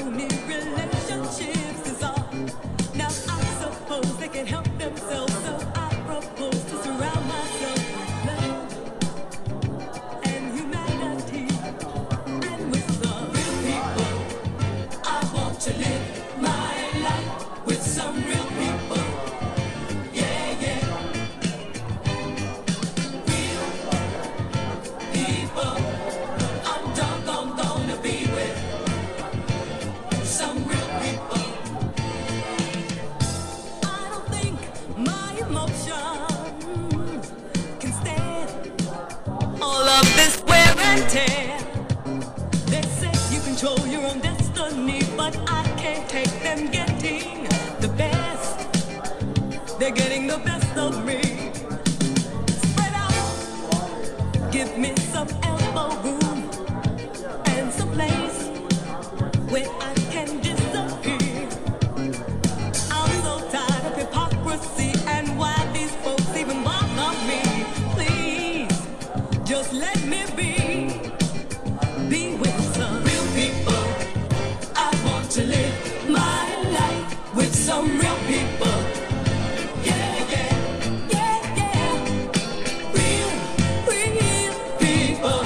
phony relationships is all. Now I suppose they can help themselves, so I propose to surround myself with love and humanity, and with the real people. I want to live my life with some real people. Yeah, yeah. Real people. I'm doggone gonna be with some real people. I don't think my emotions can stand all of this wear and tear. They say you control your own destiny, but I can't take them getting the best. They're getting the best of me. Spread out, give me some elbow room and some place where I can disappear. I'm so tired of hypocrisy and why these folks even bother me. Please, just let me be with some real people. I want to live my life with some real people. Yeah, yeah, yeah, yeah. Real people.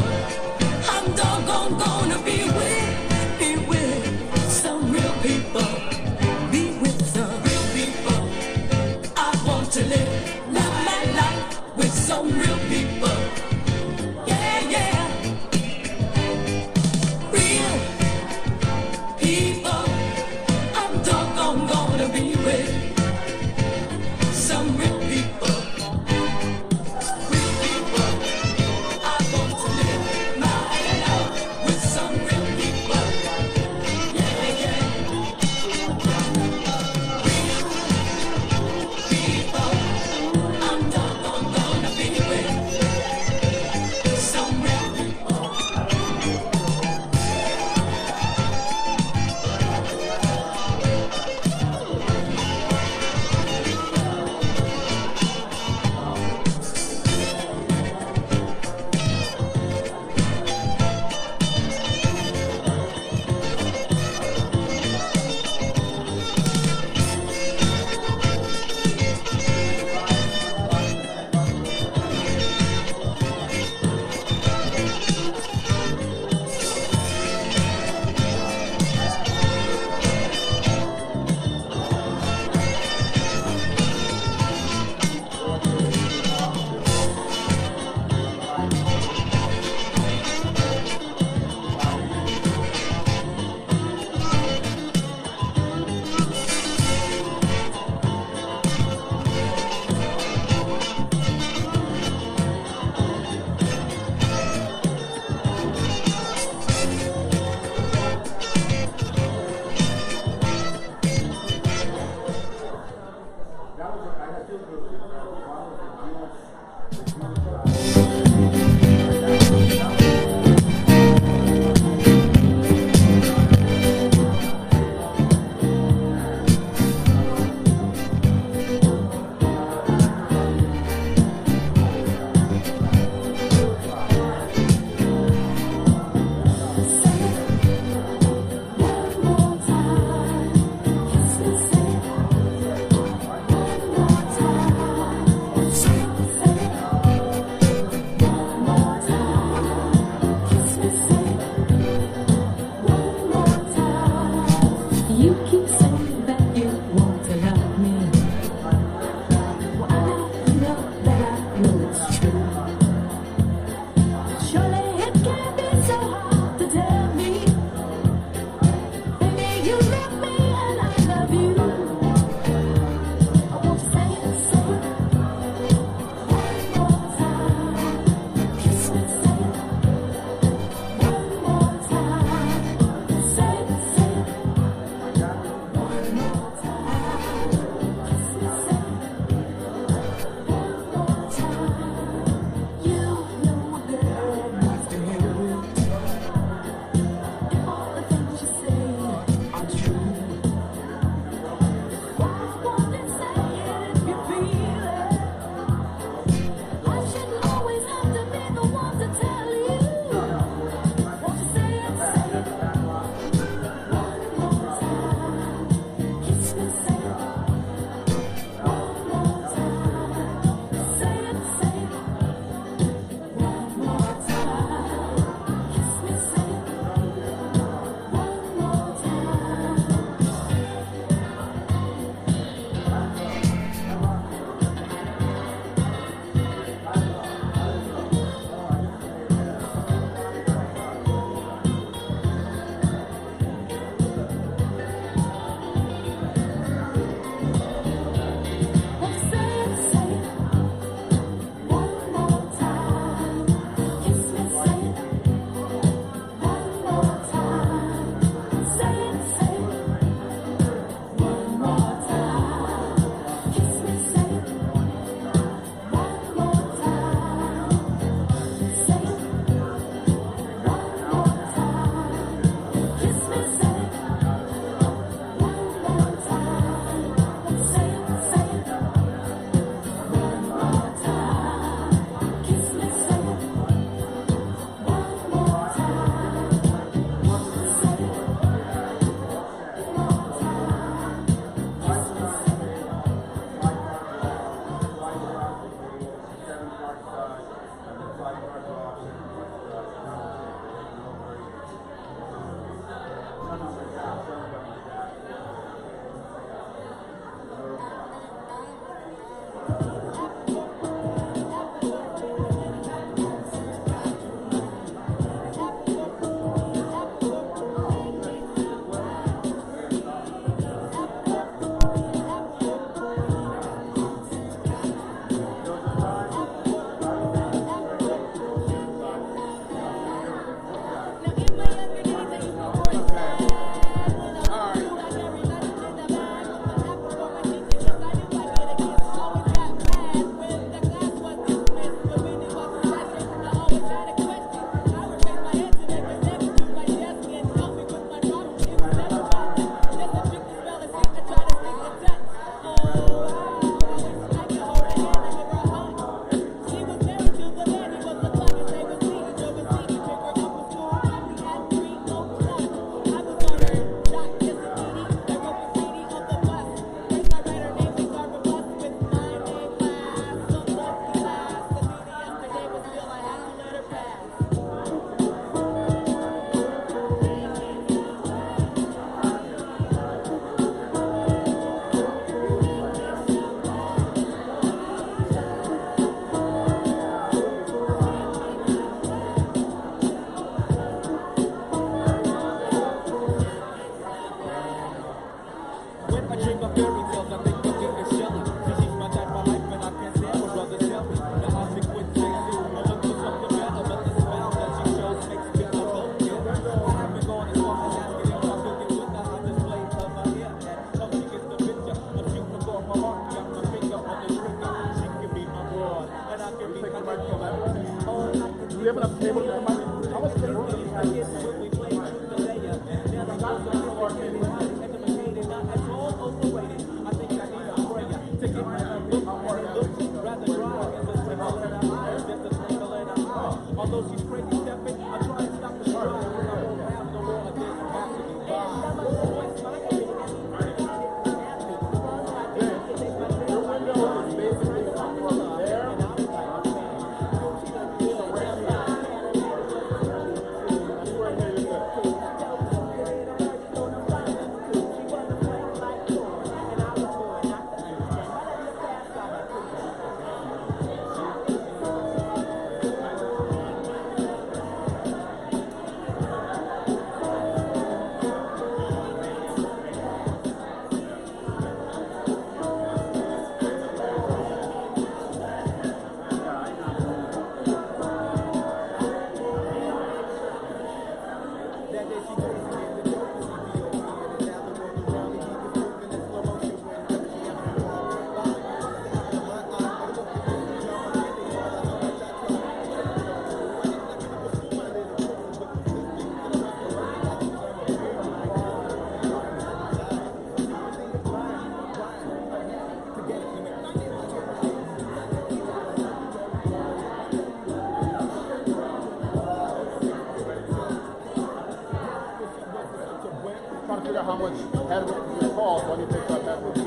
Trying to figure out how much headroom you call when you pick up headroom.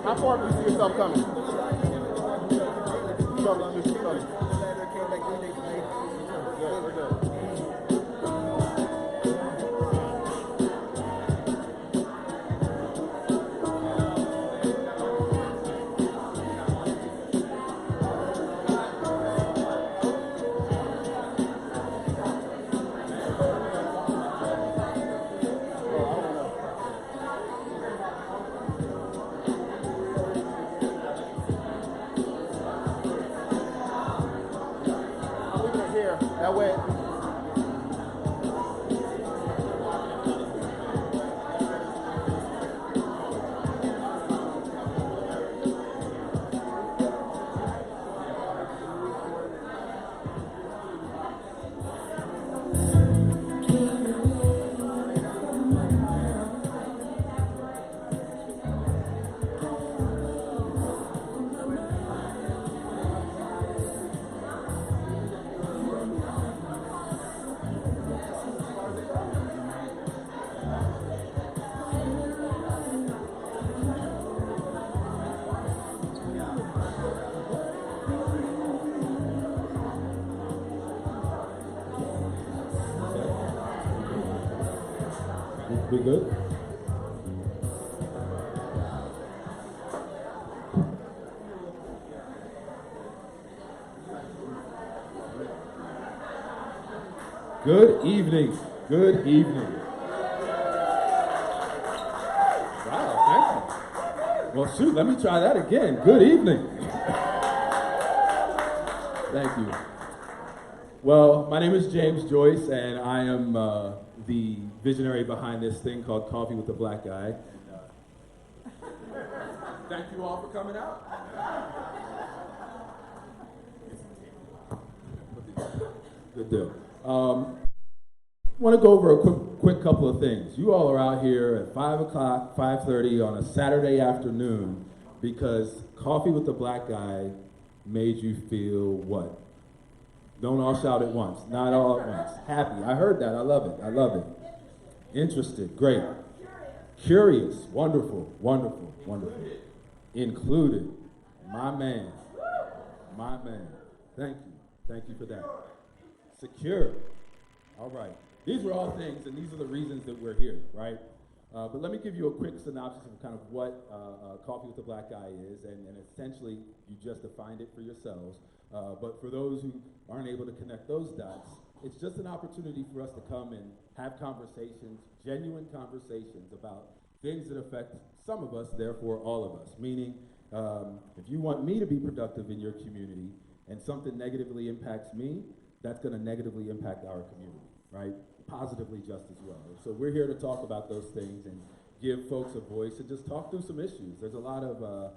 How far do you see yourself coming? Slowly. Good, we're good. That way. We good? Good evening. Good evening. Wow, thank you. Well, shoot, let me try that again. Good evening. Thank you. Well, my name is James Joyce, and I am the visionary behind this thing called Coffee with the Black Guy. Thank you all for coming out. Good deal. Want to go over a quick couple of things. You all are out here at 5 o'clock, 5:30 on a Saturday afternoon because Coffee with the Black Guy made you feel what? Don't all shout at once. Not all at once. Happy. I heard that. I love it. I love it. Interested. Great. Curious. Wonderful. Wonderful. Wonderful. Included. My man. My man. Thank you. Thank you for that. Secure. All right. These are all things, and these are the reasons that we're here, right? But let me give you a quick synopsis of kind of what Coffee with the Black Guy is, and essentially you just defined it for yourselves. But for those who aren't able to connect those dots, it's just an opportunity for us to come and have conversations, genuine conversations about things that affect some of us, therefore all of us. Meaning, if you want me to be productive in your community and something negatively impacts me, that's going to negatively impact our community, right? Positively just as well. So we're here to talk about those things and give folks a voice and just talk through some issues. There's a lot of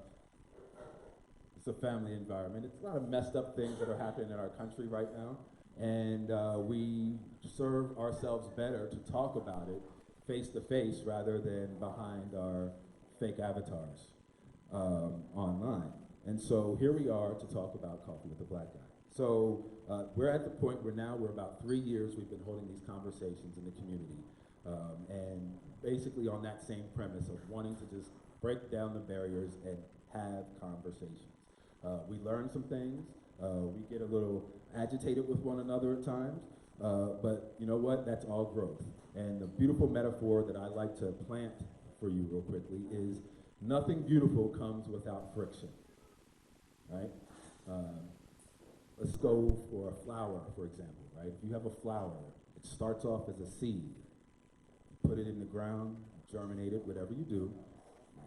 it's a family environment. It's a lot of messed up things that are happening in our country right now. And we serve ourselves better to talk about it face to face rather than behind our fake avatars online. And so here we are to talk about Coffee with the Black Guy. So we're at the point where now we're about 3 years we've been holding these conversations in the community. And basically on that same premise of wanting to just break down the barriers and have conversations. We learn some things, we get a little agitated with one another at times, but you know what, that's all growth. And the beautiful metaphor that I like to plant for you real quickly is nothing beautiful comes without friction, right? Let's go for a flower, for example, right? If you have a flower, it starts off as a seed. You put it in the ground, germinate it, whatever you do.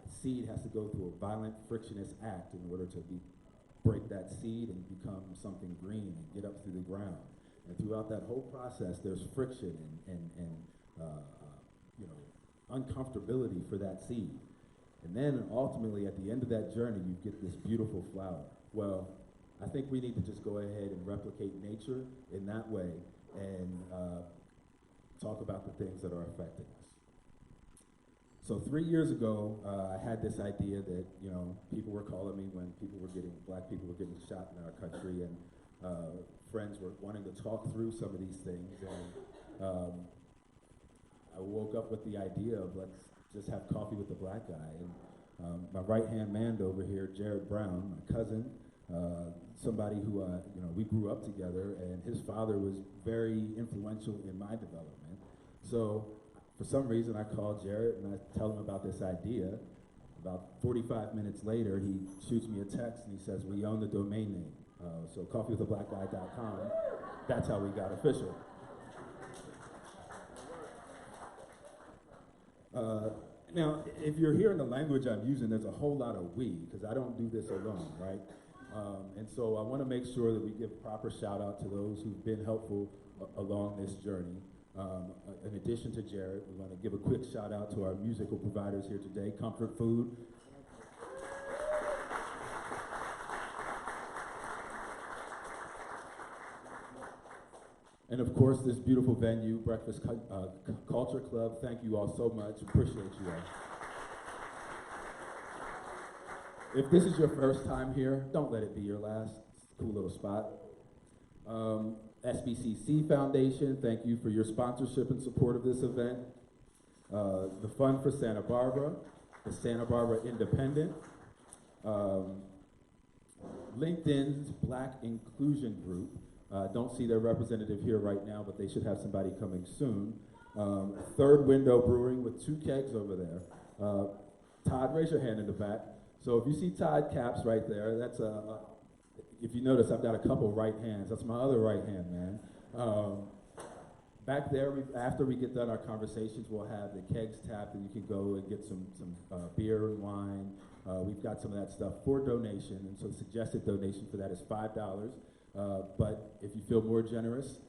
The seed has to go through a violent frictionless act in order to break that seed and become something green and get up through the ground. And throughout that whole process, there's friction and you know, uncomfortability for that seed. And then ultimately, at the end of that journey, you get this beautiful flower. Well, I think we need to just go ahead and replicate nature in that way and talk about the things that are affecting us. So 3 years ago, I had this idea that, you know, people were calling me when black people were getting shot in our country, and friends were wanting to talk through some of these things. And I woke up with the idea of let's just have coffee with the black guy. And my right-hand man over here, Jared Brown, my cousin, somebody who, you know, we grew up together, and his father was very influential in my development. So for some reason, I called Jared and I tell him about this idea. About 45 minutes later, he shoots me a text and he says, we own the domain name. So coffeewiththeblackguy.com, that's how we got official. Now, if you're hearing the language I'm using, there's a whole lot of we, because I don't do this alone, right? And so I want to make sure that we give proper shout out to those who've been helpful along this journey. In addition to Jared, we want to give a quick shout out to our musical providers here today, Comfort Food. And of course, this beautiful venue, Breakfast Culture Club. Thank you all so much. Appreciate you all. If this is your first time here, don't let it be your last. It's a cool little spot. SBCC Foundation, thank you for your sponsorship and support of this event. The Fund for Santa Barbara, the Santa Barbara Independent, LinkedIn's Black Inclusion Group. Don't see their representative here right now, but they should have somebody coming soon. Third Window Brewing with 2 kegs over there. Todd, raise your hand in the back. So if you see Todd Caps right there, that's if you notice, I've got a couple right hands. That's my other right hand, man. Back there, after we get done our conversations, we'll have the kegs tapped, and you can go and get some beer and wine. We've got some of that stuff for donation, and so the suggested donation for that is $5. But if you feel more generous,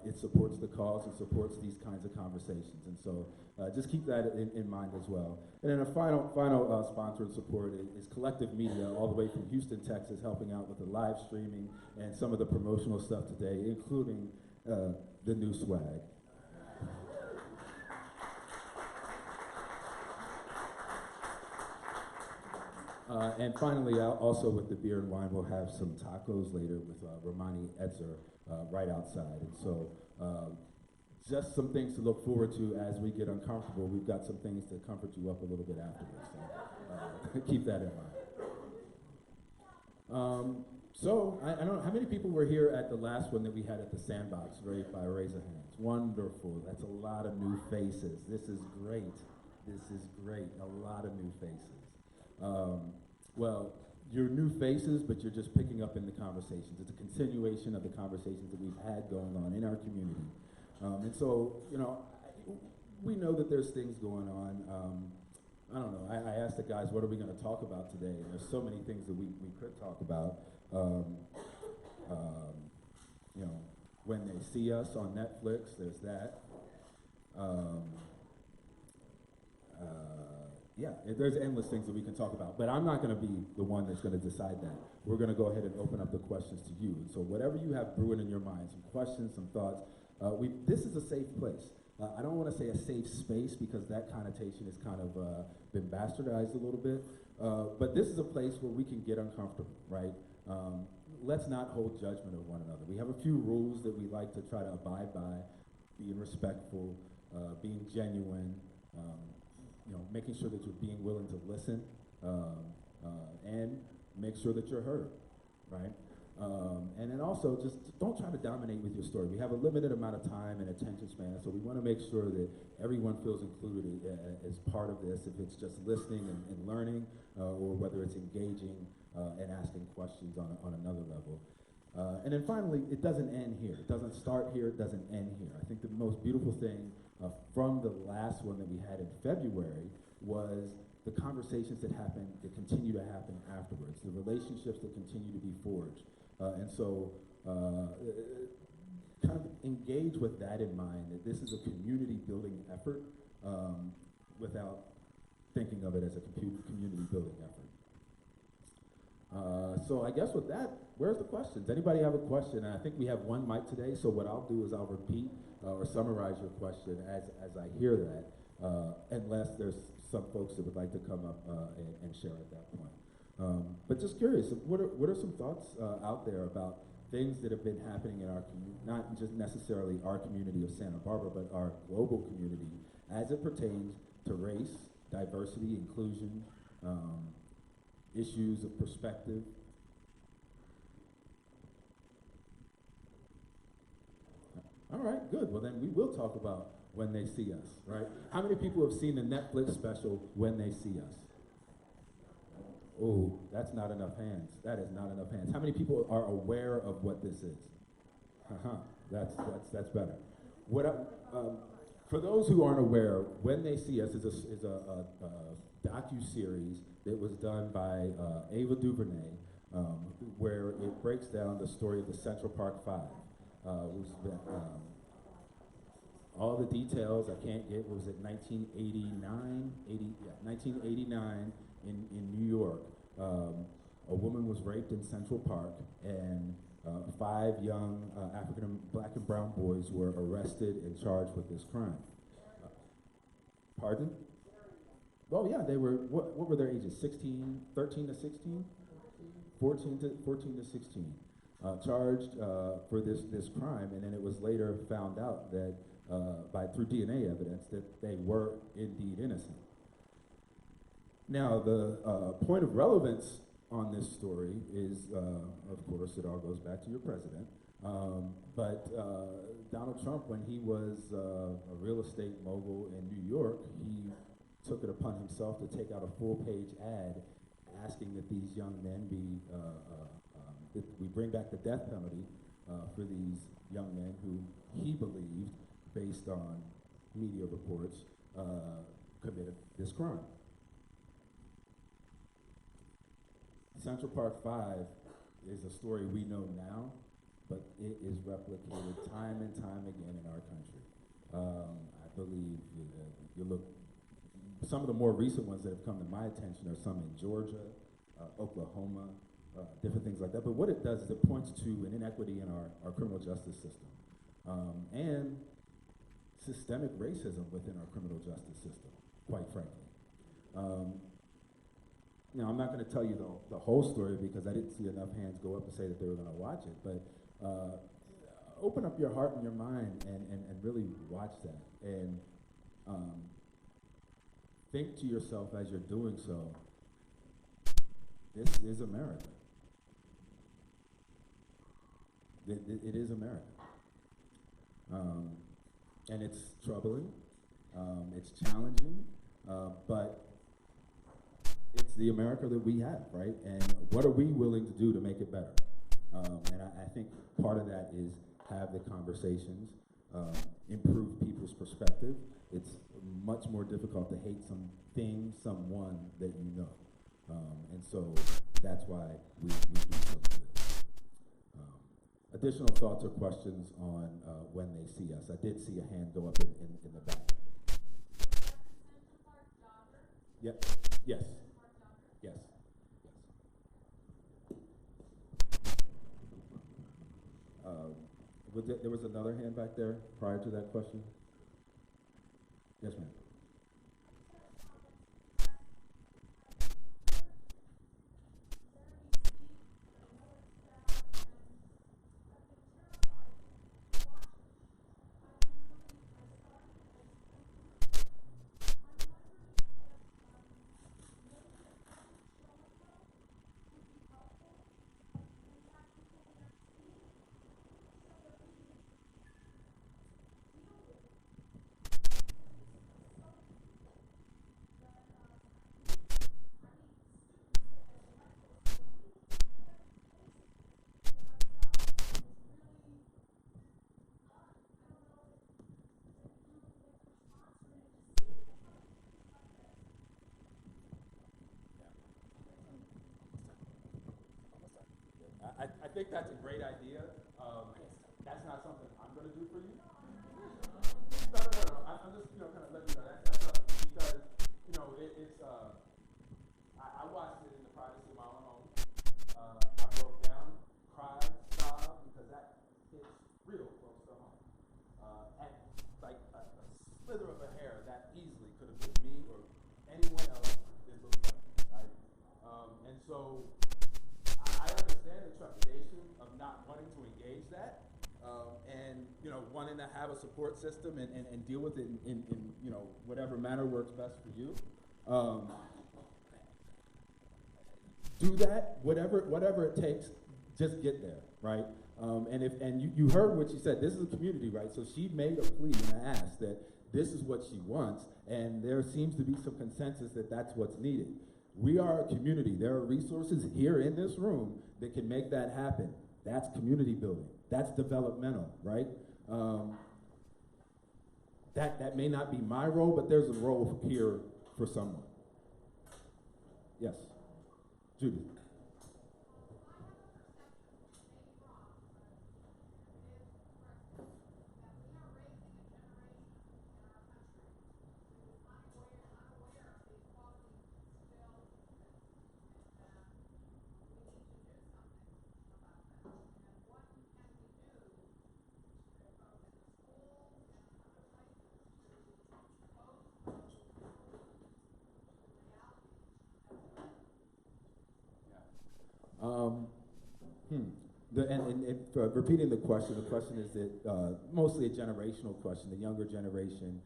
it supports the cause and supports these kinds of conversations. And so just keep that in mind as well. And then a final sponsor and support is Collective Media, all the way from Houston, Texas, helping out with the live streaming and some of the promotional stuff today, including the new swag. And finally, also with the beer and wine, we'll have some tacos later with Romani Edzer right outside. And so just some things to look forward to as we get uncomfortable. We've got some things to comfort you up a little bit afterwards. So keep that in mind. So I don't know, how many people were here at the last one that we had at the Sandbox, right, by raise of hands? Wonderful. That's a lot of new faces. This is great. This is great. A lot of new faces. Well, you're new faces, but you're just picking up in the conversations. It's a continuation of the conversations that we've had going on in our community. And so, you know, we know that there's things going on. I don't know, I asked the guys, what are we going to talk about today? And there's so many things that we could talk about. You know, When They See Us on Netflix, there's that. Yeah, there's endless things that we can talk about, but I'm not going to be the one that's going to decide that. We're going to go ahead and open up the questions to you. And so whatever you have brewing in your mind, some questions, some thoughts, this is a safe place. I don't want to say a safe space because that connotation has kind of been bastardized a little bit, but this is a place where we can get uncomfortable, right? Let's not hold judgment of one another. We have a few rules that we like to try to abide by, being respectful, being genuine, you know, making sure that you're being willing to listen, and make sure that you're heard, right? And then also just don't try to dominate with your story. We have a limited amount of time and attention span, so we want to make sure that everyone feels included as part of this, if it's just listening and learning, or whether it's engaging and asking questions on another level. And then finally, it doesn't end here. It doesn't start here, it doesn't end here. I think the most beautiful thing from the last one that we had in February was the conversations that happen, that continue to happen afterwards, the relationships that continue to be forged. And so kind of engage with that in mind, that this is a community building effort without thinking of it as a community building effort. So I guess with that, where's the questions? Anybody have a question? And I think we have one mic today, so what I'll do is I'll repeat or summarize your question as I hear that, unless there's some folks that would like to come up and share at that point. But just curious, what are some thoughts out there about things that have been happening in our community, not just necessarily our community of Santa Barbara, but our global community as it pertains to race, diversity, inclusion, issues of perspective? All right, good. Well, then we will talk about When They See Us, right? How many people have seen the Netflix special When They See Us? Oh, that's not enough hands. That is not enough hands. How many people are aware of what this is? That's better. For those who aren't aware, When They See Us is a docu-series that was done by Ava DuVernay, where it breaks down the story of the Central Park Five. All the details I can't get. What was it, 1989 in New York. A woman was raped in Central Park, and 5 young black and brown boys were arrested and charged with this crime. Pardon? Oh yeah, they were. What were their ages? 13 to 16, 14 to 16. Charged for this crime, and then it was later found out that through DNA evidence that they were indeed innocent. Now, the point of relevance on this story is, of course, it all goes back to your president. But Donald Trump, when he was a real estate mogul in New York, he took it upon himself to take out a full-page ad asking that these young men that we bring back the death penalty for these young men who he believed, based on media reports, committed this crime. Central Park 5 is a story we know now, but it is replicated time and time again in our country. I believe you look, some of the more recent ones that have come to my attention are some in Georgia, Oklahoma, different things like that. But what it does is it points to an inequity in our criminal justice system and systemic racism within our criminal justice system, quite frankly. Now, I'm not going to tell you the whole story because I didn't see enough hands go up to say that they were going to watch it, but open up your heart and your mind and really watch that. And think to yourself as you're doing so, this is America. It is America. And it's troubling, it's challenging, but it's the America that we have, right? And what are we willing to do to make it better? And I think part of that is have the conversations, improve people's perspective. It's much more difficult to hate something, someone that you know. And so that's why we do some of this. Additional thoughts or questions on When They See Us? I did see a hand go up in the back. Yep. Yes. Yes. There was another hand back there prior to that question? Yes, ma'am. I think that's a great idea. That's not something I'm going to do for you? No. I'm just, kind of letting you know that's up because, it's, I watched it in the privacy of my own home. I broke down, cried, sobbed because that hits real close to home. And like a slither of a hair that easily could have been me or anyone else it looks like, right? And so I understand the trepidation of not wanting to engage that, and wanting to have a support system and deal with it in whatever manner works best for you. Do that, whatever it takes, just get there, right? And you heard what she said. This is a community, right? So she made a plea and a ask that this is what she wants, and there seems to be some consensus that that's what's needed. We are a community. There are resources here in this room that can make that happen. That's community building. That's developmental, right? That may not be my role, but there's a role here for someone. Yes, Judy. Repeating the question is that mostly a generational question. The younger generation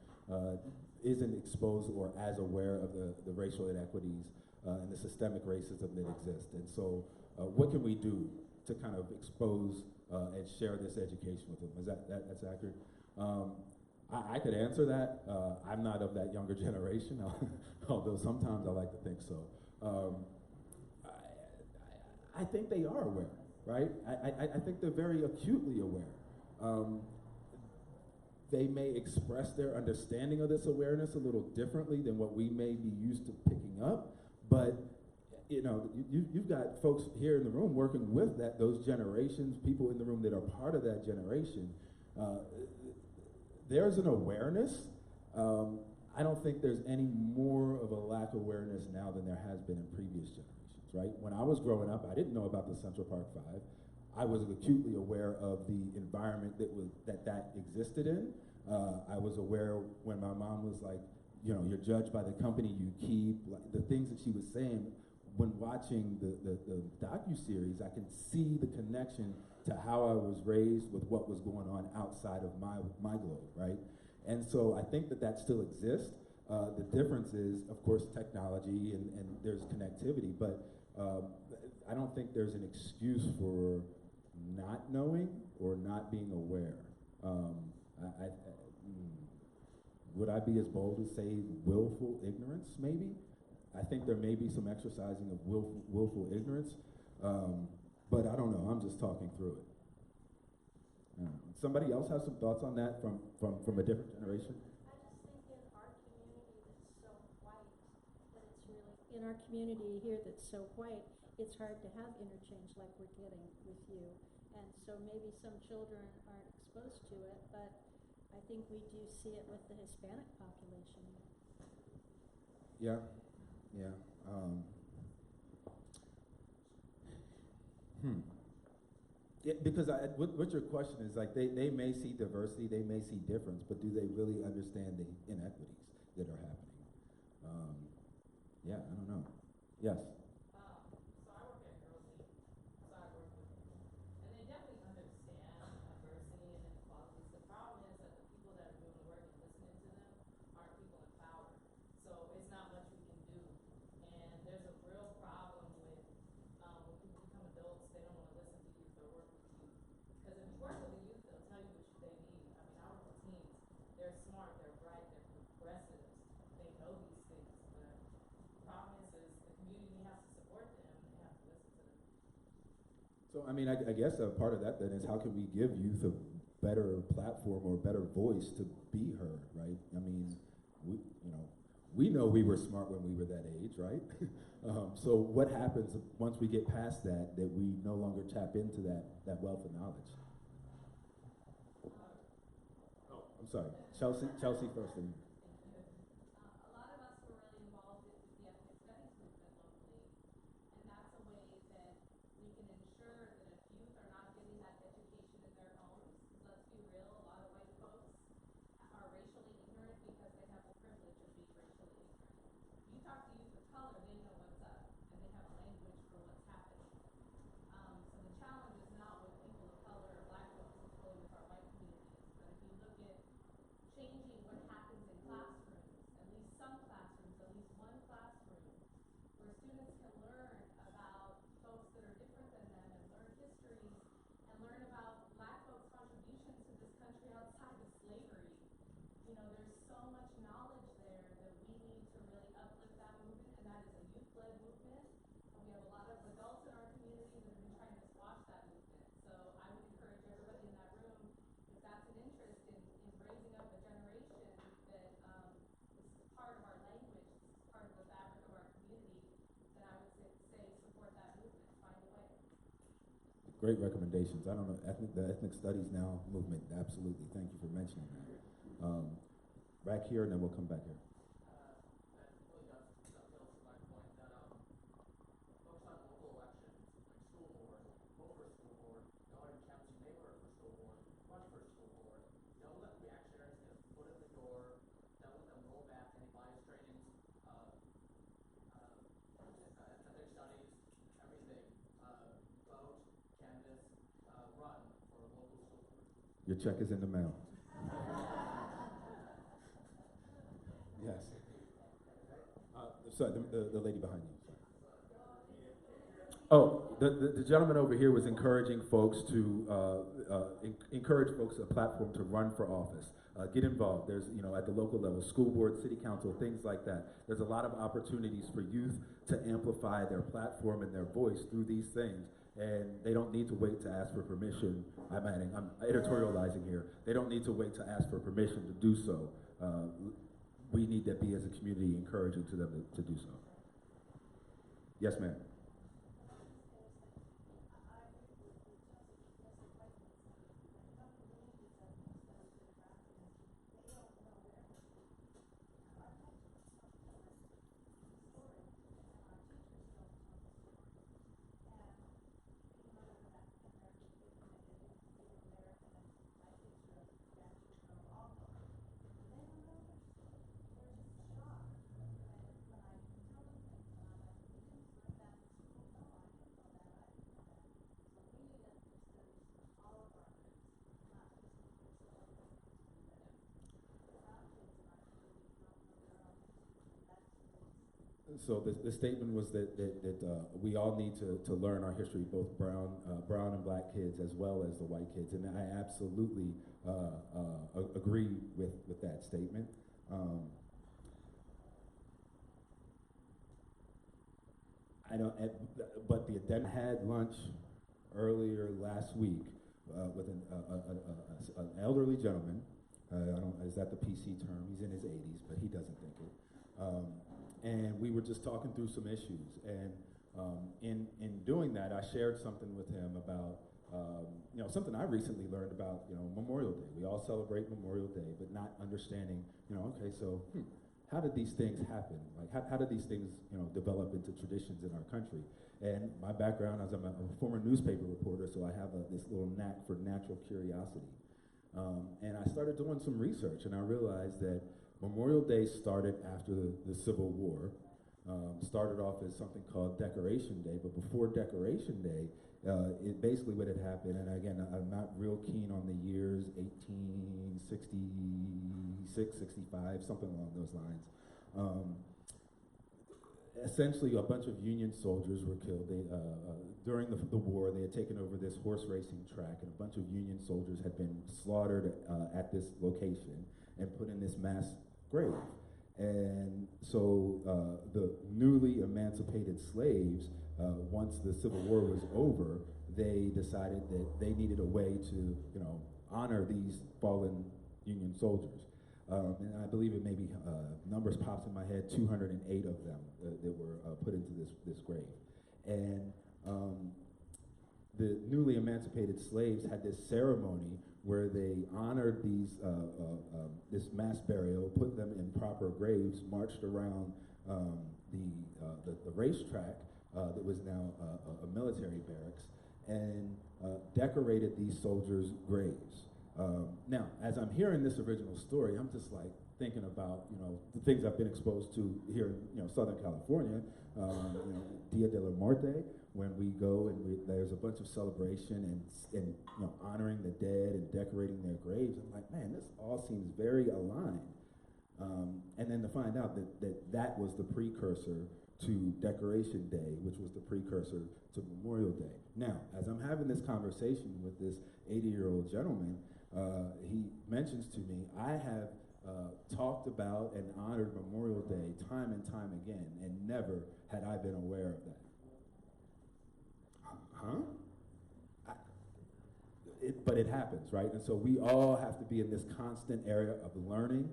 isn't exposed or as aware of the racial inequities and the systemic racism that exists. And so what can we do to kind of expose and share this education with them? Is that's accurate? I could answer that. I'm not of that younger generation, although sometimes I like to think so. I think they are aware, right? I think they're very acutely aware. They may express their understanding of this awareness a little differently than what we may be used to picking up, but you've got folks here in the room working with those generations, people in the room that are part of that generation. There's an awareness. I don't think there's any more of a lack of awareness now than there has been in previous generations. Right? When I was growing up, I didn't know about the Central Park Five. I was acutely aware of the environment that existed in. I was aware when my mom was like, you're judged by the company you keep. Like, the things that she was saying when watching the docuseries, I can see the connection to how I was raised with what was going on outside of my globe, right? And so I think that still exists. The difference is, of course, technology and there's connectivity, but I don't think there's an excuse for not knowing or not being aware. Would I be as bold as say willful ignorance, maybe? I think there may be some exercising of willful ignorance, but I don't know, I'm just talking through it. Somebody else has some thoughts on that from a different generation? In our community here that's so white, it's hard to have interchange like we're getting with you. And so maybe some children aren't exposed to it, but I think we do see it with the Hispanic population. Yeah. Yeah, because what your question is, like, they may see diversity, they may see difference, but do they really understand the inequities that are happening? Yeah, I don't know. Yes. So I work at Girls Inc. So I work with people, and they definitely understand diversity and inequalities. The problem is that the people that are doing the work and listening to them aren't people in power. So it's not much we can do. And there's a real problem with when people become adults, they don't want to listen to youth or work with youth. Because if you work with the youth, they'll tell you what they need. I mean, I work with teens. They're smart, they're bright, they're progressives. They know these things. Problem is the community has to support them and they have to listen to them. So, I mean, I guess a part of that then is how can we give youth a better platform or a better voice to be heard, right? I mean, we know we were smart when we were that age, right? So what happens once we get past that we no longer tap into that wealth of knowledge? I'm sorry, Chelsea first. And A lot of us were really involved with the ethnic studies movement locally, and that's a way that we can ensure that if youth are not getting that education in their homes, 'cause let's be real, a lot of white folks are racially ignorant because they have the privilege of being racially ignorant. You talk to youth of color, they know what's up, and they have a language for what's happening. So the challenge is not with people of color or black folks, it's really with our white communities. But if you look at changing what happens in classrooms, at least some classrooms, at least one classroom, where students can learn about folks that are different than them and learn histories and learn about black folks' contributions to this country outside of slavery. You know, there's so much knowledge there that we need to really uplift that movement, and that is a youth-led movement. And we have a lot of adults in our community that have been trying to squash that movement. So I would encourage everybody in that room, if that's an interest in raising up a generation that this is part of our language, this is part of the fabric of our community, then I would say support that movement, find a way. great recommendations. I don't know, the Ethnic Studies Now movement, absolutely. Thank you for mentioning that. Back here, and then we'll come back here. That really does dovetail to my point that folks on local elections, like school board, vote for school board, go in county may vote for school board, run for school board. Don't let reactionaries get a foot in the door. Don't let them roll back any bias trainings, ethnic studies, everything. Vote, canvass, run for local school board. Your check is in the mail. Yes. Sorry, the lady behind you. Oh, the gentleman over here was encouraging folks to encourage folks a platform to run for office, get involved. There's, you know, at the local level, school board, city council, things like that. There's a lot of opportunities for youth to amplify their platform and their voice through these things. And they don't need to wait to ask for permission. I'm editorializing here. They don't need to wait to ask for permission to do so. We need to be, as a community, encouraging to them to do so. Yes, ma'am. So the statement was that we all need to learn our history, both brown and black kids as well as the white kids, and I absolutely agree with that statement. I don't, but the addendum had lunch earlier last week with an elderly gentleman. Is that the PC term? He's in his 80s, but he doesn't think it. And we were just talking through some issues. And in doing that, I shared something with him about, something I recently learned about, Memorial Day. We all celebrate Memorial Day, but not understanding, okay, so how did these things happen? Like, how did these things, develop into traditions in our country? And my background is I'm a former newspaper reporter, so I have this little knack for natural curiosity. And I started doing some research, and I realized that Memorial Day started after the Civil War. Started off as something called Decoration Day, but before Decoration Day, it basically what had happened, and again, I'm not real keen on the years, 1866, 65, something along those lines. Essentially, a bunch of Union soldiers were killed. During the war, they had taken over this horse racing track, and a bunch of Union soldiers had been slaughtered at this location and put in this mass grave. And so the newly emancipated slaves, once the Civil War was over, they decided that they needed a way to, honor these fallen Union soldiers. And I believe it maybe, numbers popped in my head, 208 of them that were put into this grave. And the newly emancipated slaves had this ceremony where they honored this mass burial, put them in proper graves, marched around the racetrack that was now a military barracks, and decorated these soldiers' graves. Now, as I'm hearing this original story, I'm just like thinking about the things I've been exposed to here in Southern California. Dia de la Muerte, when we go and there's a bunch of celebration and honoring the dead and decorating their graves. I'm like, man, this all seems very aligned. And then to find out that was the precursor to Decoration Day, which was the precursor to Memorial Day. Now, as I'm having this conversation with this 80-year-old gentleman, he mentions to me, I have talked about and honored Memorial Day time and time again, and never had I been aware of that. Huh? But it happens, right? And so we all have to be in this constant area of learning,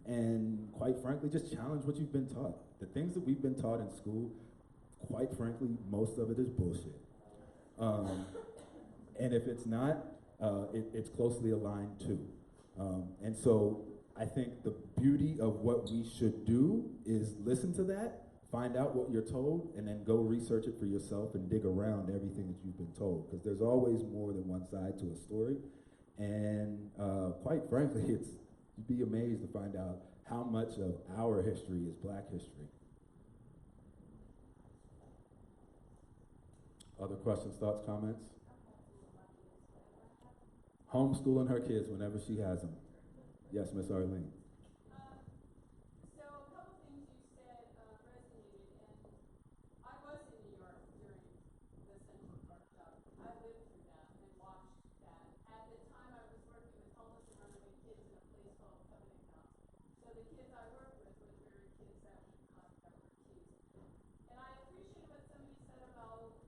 and quite frankly, just challenge what you've been taught. The things that we've been taught in school, quite frankly, most of it is bullshit. And if it's not, it's closely aligned too. And so I think the beauty of what we should do is listen to that, find out what you're told, and then go research it for yourself and dig around everything that you've been told. Because there's always more than one side to a story. And quite frankly, you'd be amazed to find out how much of our history is Black history. Other questions, thoughts, comments? Homeschooling her kids whenever she has them. Yes, Miss Arlene. So a couple things you said resonated, and I was in New York during the Central Park stuff. I lived through that and watched that. At the time, I was working with homeless and runaway kids in a place called Covenant House. So the kids I worked with were the very kids that were accused. And I appreciate what somebody said about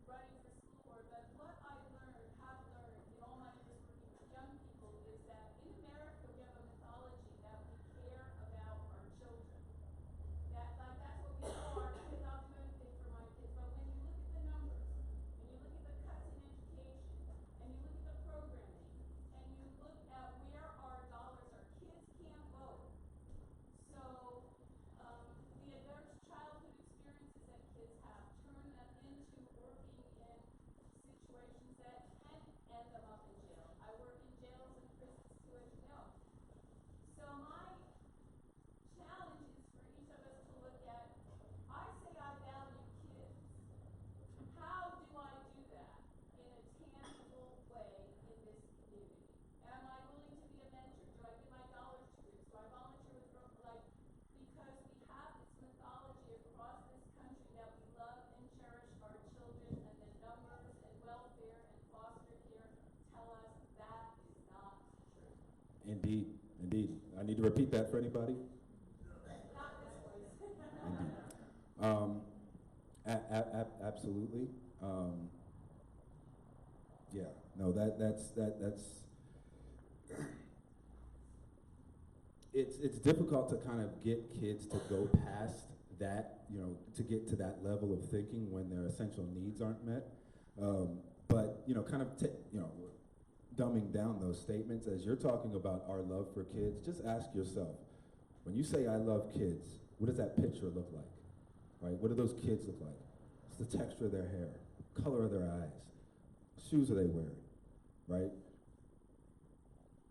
running for school board, but what I have learned in all my years working with young people is that in America we have a mythology that we care about our children. That's what we call our kids. I'll do anything for my kids. But when you look at the numbers, and you look at the cuts in education, and you look at the programming, and you look at where our dollars are, kids can't vote. So the adverse childhood experiences that kids have turn them into working in situations that can end them up in jail. I work in jails and prisons too, as you know. So my challenge is for each of us to look at, I say I value kids. How do I do that in a tangible way in this community? Am I willing to be a mentor? Do I give my dollars to groups? Do I volunteer with because we have this mythology across this country that we love and cherish our children, and the numbers and welfare and foster care tell us that is not true. Indeed, indeed. I need to repeat that for anybody? Not this voice. Indeed. Absolutely. Yeah. No, that's it's difficult to kind of get kids to go past that, to get to that level of thinking when their essential needs aren't met. But kind of dumbing down those statements as you're talking about our love for kids. Just ask yourself, when you say I love kids, what does that picture look like? Right? What do those kids look like? What's the texture of their hair, color of their eyes, what shoes are they wearing? Right?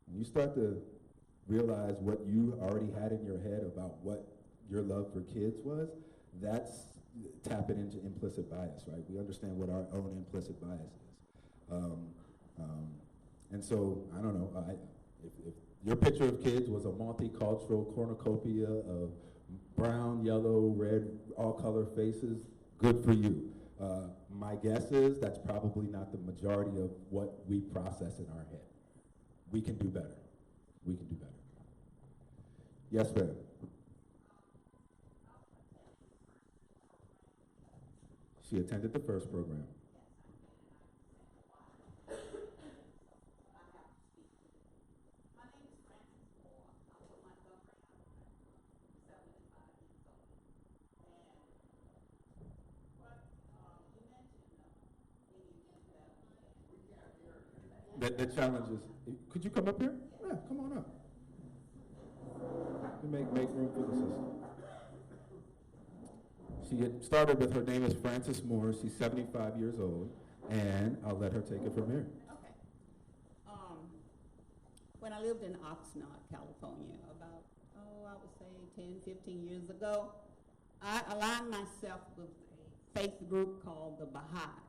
When you start to realize what you already had in your head about what your love for kids was, that's tapping into implicit bias, right? We understand what our own implicit bias is. And so, I don't know, if your picture of kids was a multicultural cornucopia of brown, yellow, red, all color faces, good for you. My guess is that's probably not the majority of what we process in our head. We can do better. We can do better. Yes, ma'am. She attended the first program. the challenge is, could you come up here? Yeah, come on up. Make room for the sister. She had started with, her name is Frances Moore. She's 75 years old, and I'll let her take it from here. Okay. When I lived in Oxnard, California, about, I would say 10, 15 years ago, I aligned myself with a faith group called the Baha'is.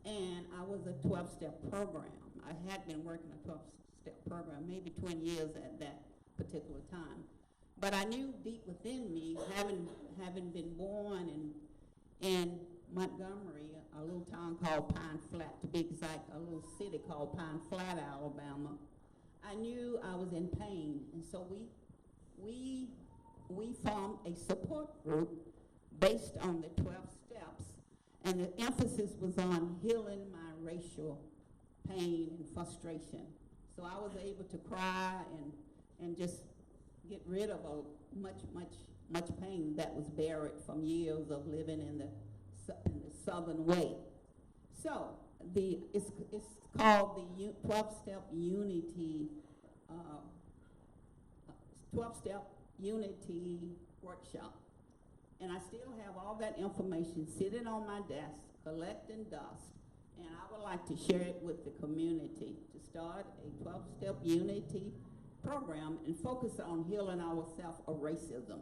And I was a 12-step program. I had been working a 12-step program, maybe 20 years at that particular time. But I knew deep within me, having been born in Montgomery, a little town called Pine Flat, to be exact, a little city called Pine Flat, Alabama, I knew I was in pain. And so we formed a support group based on the 12 steps, and the emphasis was on healing my racial pain and frustration. So I was able to cry and just get rid of much pain that was buried from years of living in the Southern way. So it's called the 12-step unity 12-step unity workshop. And I still have all that information sitting on my desk, collecting dust, and I would like to share it with the community to start a 12-step unity program and focus on healing ourselves of racism.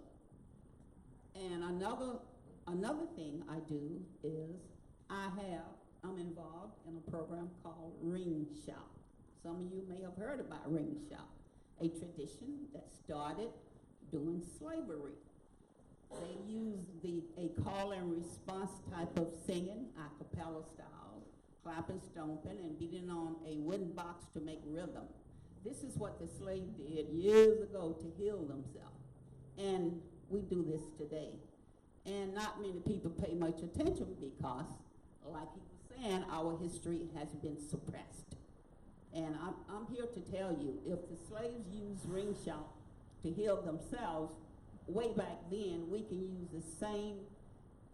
And another thing I do is I'm involved in a program called Ring Shop. Some of you may have heard about Ring Shop, a tradition that started during slavery. They use a call and response type of singing, a cappella style, clapping, stomping, and beating on a wooden box to make rhythm. This is what the slave did years ago to heal themselves. And we do this today. And not many people pay much attention because, like he was saying, our history has been suppressed. And I'm here to tell you, if the slaves used Ring Shop to heal themselves, way back then, we can use the same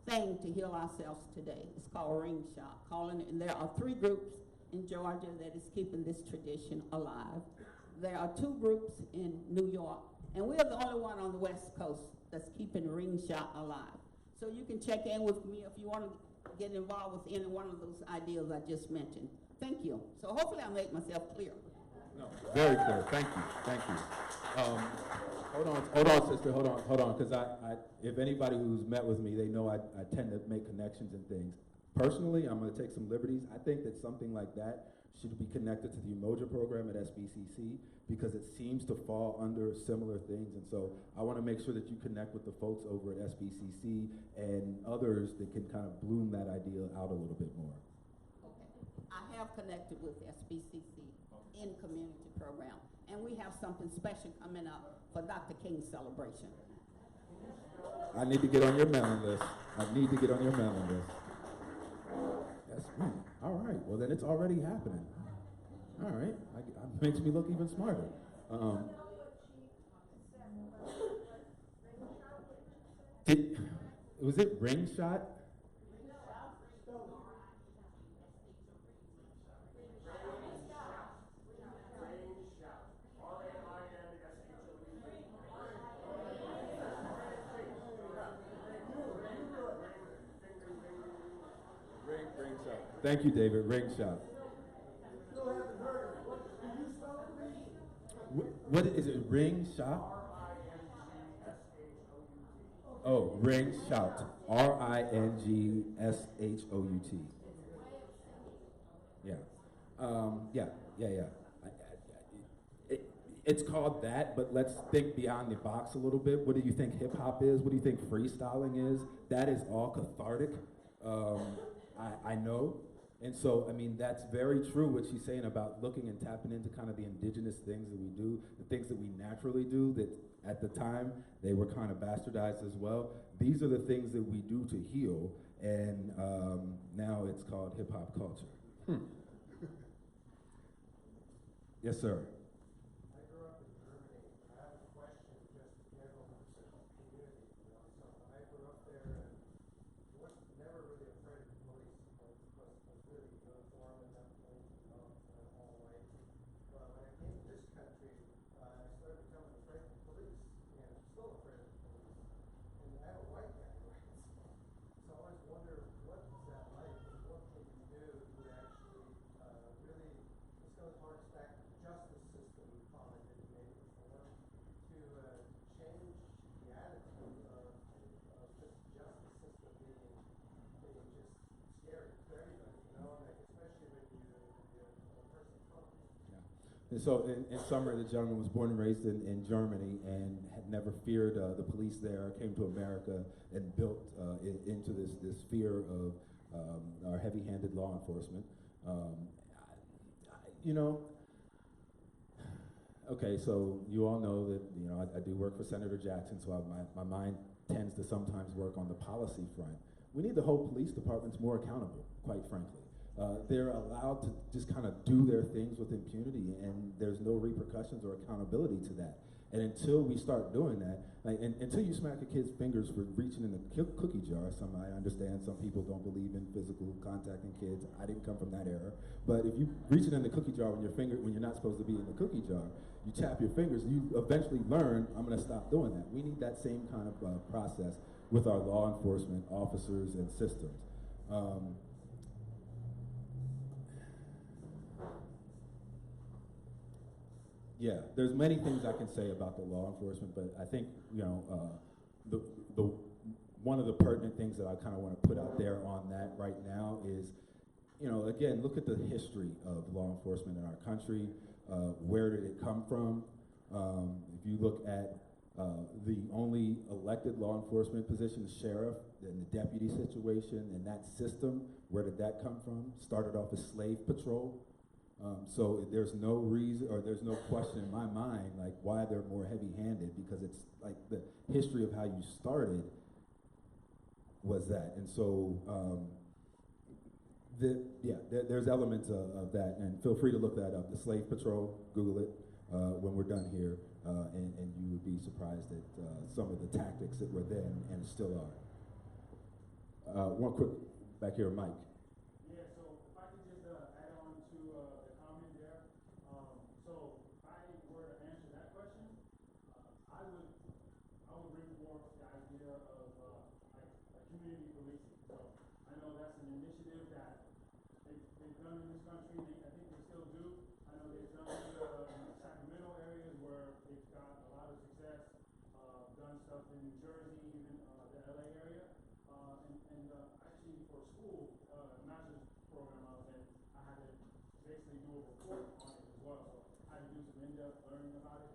thing to heal ourselves today. It's called Ring Shop. And there are 3 groups in Georgia that is keeping this tradition alive. There are 2 groups in New York, and we're the only one on the West Coast that's keeping Ring Shop alive. So you can check in with me if you want to get involved with any one of those ideas I just mentioned. Thank you. So hopefully I make myself clear. No, very clear. Thank you. Hold on, sister. Hold on, because if anybody who's met with me, they know I tend to make connections and things. Personally, I'm going to take some liberties. I think that something like that should be connected to the Umoja program at SBCC because it seems to fall under similar things. And so I want to make sure that you connect with the folks over at SBCC and others that can kind of bloom that idea out a little bit more. Okay. I have connected with SBCC in community program, and we have something special coming up for Dr. King's celebration. I need to get on your mailing list. That's right. All right. Well, then it's already happening. All right. It makes me look even smarter. Was it Ring Shot? Ring Shot. Thank you, David. Ring Shot. What is it? Ring Shot? Oh, Ring Shout. RINGSHOUT. Yeah. It's called that, but let's think beyond the box a little bit. What do you think hip hop is? What do you think freestyling is? That is all cathartic. I know. And so, I mean, that's very true what she's saying about looking and tapping into kind of the indigenous things that we do, the things that we naturally do that at the time they were kind of bastardized as well. These are the things that we do to heal, and now it's called hip hop culture. Yes, sir. I grew up in Germany. I have a question just general community. So I grew up there and was never really afraid of the police because it was really uniform at that point, and all And so, in summary, the gentleman was born and raised in Germany and had never feared the police there, came to America and built into this fear of our heavy-handed law enforcement. You know, okay, so you all know that, you know, I do work for Senator Jackson, so my mind tends to sometimes work on the policy front. We need to hold police departments more accountable, quite frankly. They're allowed to just kind of do their things with impunity, and there's no repercussions or accountability to that. And until we start doing that, like, until you smack a kid's fingers for reaching in the cookie jar, I understand some people don't believe in physical contacting kids. I didn't come from that era. But if you reach it in the cookie jar when you're not supposed to be in the cookie jar, you tap your fingers, you eventually learn, I'm going to stop doing that. We need that same kind of process with our law enforcement officers and systems. Yeah, there's many things I can say about the law enforcement, but I think, you know, the one of the pertinent things that I kind of want to put out there on that right now is, you know, again, look at the history of law enforcement in our country. Where did it come from? If you look at the only elected law enforcement position, the sheriff, and the deputy situation, and that system, where did that come from? Started off as slave patrol. So there's no reason, or there's no question in my mind, like, why they're more heavy-handed, because it's like the history of how you started was that. And so, there's elements of that, and feel free to look that up. The Slave Patrol, Google it when we're done here, and you would be surprised at some of the tactics that were then and still are. One quick, back here, Mike. Yeah, so if I could just add on to the comment there. So if I were to answer that question, I would bring forth the idea of like community policing. So I know that's an initiative that they've done in this country. I think they still do. I know they've done it in the Sacramento areas where they've got a lot of success. Done stuff in New Jersey, even the LA area. Actually for school, master's program I was in, I had to basically do a report on it as well. So I had to do some in-depth learning about it.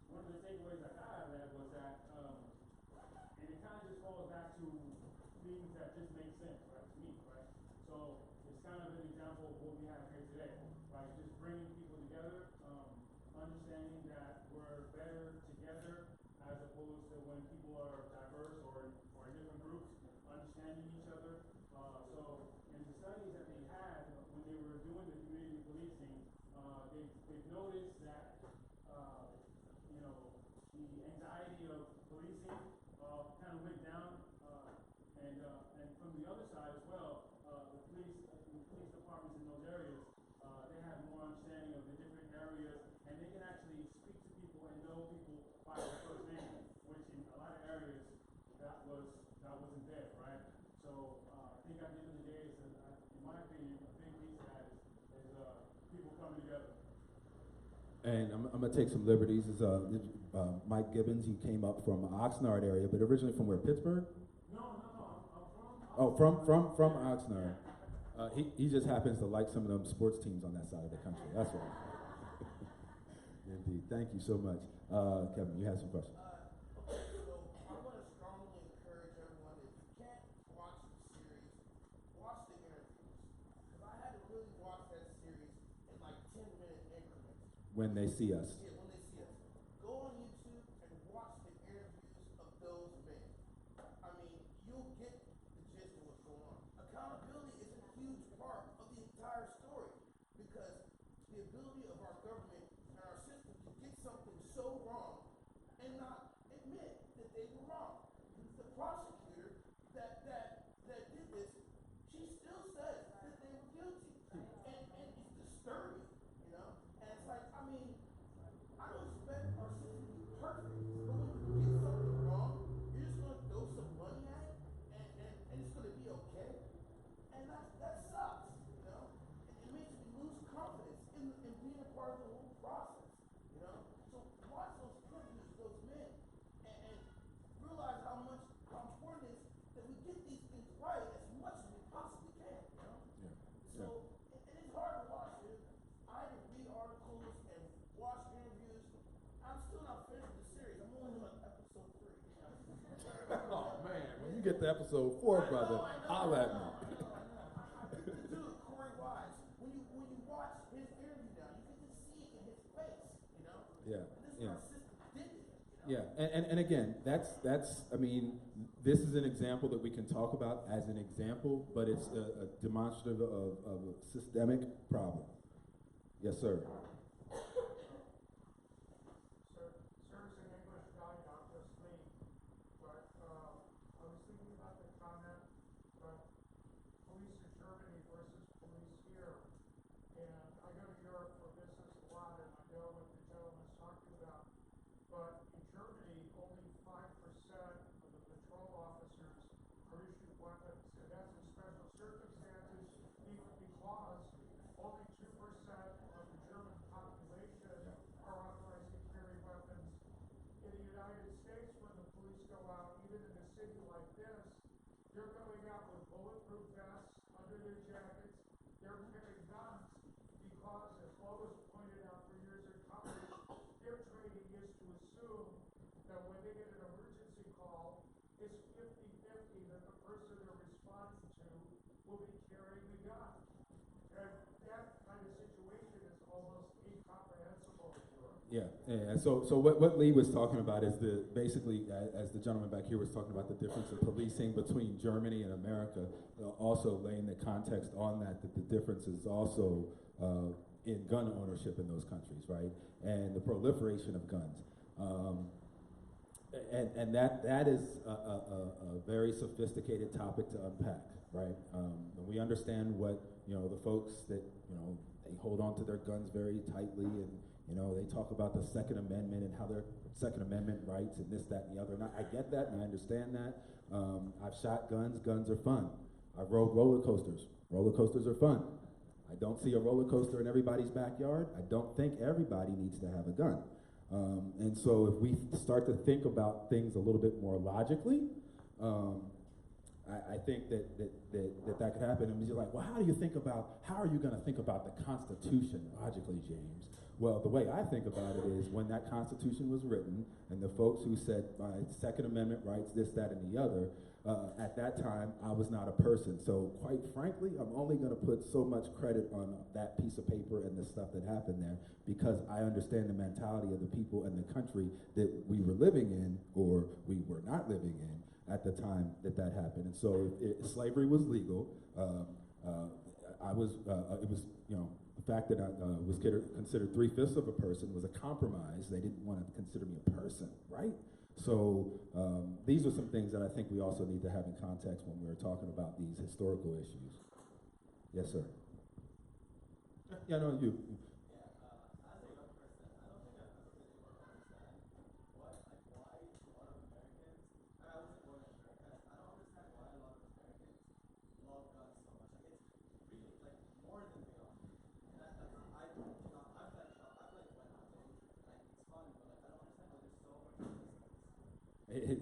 One of the takeaways I got out of that was that, and it kind of just falls back to things that just make sense, right, to me, right? So it's kind of an example of what we have here today, right? Just bringing people together, understanding that we're better together as opposed to when people are diverse or in different groups, understanding each other. So in the studies that they had when they were doing the community policing, they've noticed that you know, the anxiety of policing kind of went down, and from the other side as well, the police departments in those areas, they have more understanding of the different areas, and they can actually speak to people and know people by their first name, which in a lot of areas that wasn't there, right? So I think at the end of the day, in my opinion, a big piece of that is people coming together. And I'm going to take some liberties. This is Mike Gibbons. He came up from Oxnard area, but originally from where, Pittsburgh? No, I'm from. Oh, from Oxnard. He just happens to like some of them sports teams on that side of the country. That's right. Indeed. Thank you so much. Kevin, you had some questions. Okay, so I want to strongly encourage everyone, if you can't watch the series, watch the interviews. Because I had to really watch that series in like 10-minute increments. When they see us. Yeah, when they see us. Go on YouTube and watch the interviews of those men. I mean, you'll get the gist of what's going on. Accountability is a huge part of the entire story, because the ability of our government and our system to get something so wrong and not admit that they were wrong. The prosecutor that did this, she still says that they were guilty. And it's disturbing, you know? And it's like, I mean, get to episode 4, brother, holla at me. Dude, Corey Wise, when you watch his interview now, you can just see it in his face, you know? Yeah, And this is yeah. our system did it, you know? Yeah, and again, that's I mean, this is an example that we can talk about as an example, but it's a demonstrative of a systemic problem. Yes, sir. Service in English guy, not just me, but I was thinking about the comment about police in Germany versus police here. And I go to Europe for business a lot, and I know what the gentleman's talking about. But in Germany, only 5% of the patrol officers are issued weapons, and that's in special circumstances because only 2% of the German population are authorized to carry weapons. In the United States, when the police go out, even in a city like this, they're going out with bulletproof vests under their jackets. They're carrying guns because, as Lois pointed out for years in college, their training is to assume that when they get an emergency call, it's 50-50 that the person they're responding to will be carrying the gun. And that kind of situation is almost incomprehensible in Europe. Yeah, and so what Lee was talking about is basically, as the gentleman back here was talking about the difference in policing between Germany and America, also laying the context on that the difference is also in gun ownership in those countries, right? And the proliferation of guns. And that is a very sophisticated topic to unpack, right? And we understand what, the folks that, they hold on to their guns very tightly, and, they talk about the Second Amendment and how their Second Amendment rights and this, that, and the other. And I get that and I understand that. I've shot guns. Guns are fun. I've rode roller coasters. Roller coasters are fun. I don't see a roller coaster in everybody's backyard. I don't think everybody needs to have a gun. And so if we start to think about things a little bit more logically, I think that could happen. And you're like, well, how are you going to think about the Constitution logically, James? Well, the way I think about it is when that Constitution was written and the folks who said Second Amendment rights, this, that, and the other, at that time, I was not a person. So quite frankly, I'm only going to put so much credit on that piece of paper and the stuff that happened there because I understand the mentality of the people and the country that we were living in or we were not living in at the time that happened. And so if slavery was legal, it was, the fact that I was considered 3/5 of a person was a compromise. They didn't want to consider me a person, right? So these are some things that I think we also need to have in context when we're talking about these historical issues. Yes, sir. Yeah, no, you.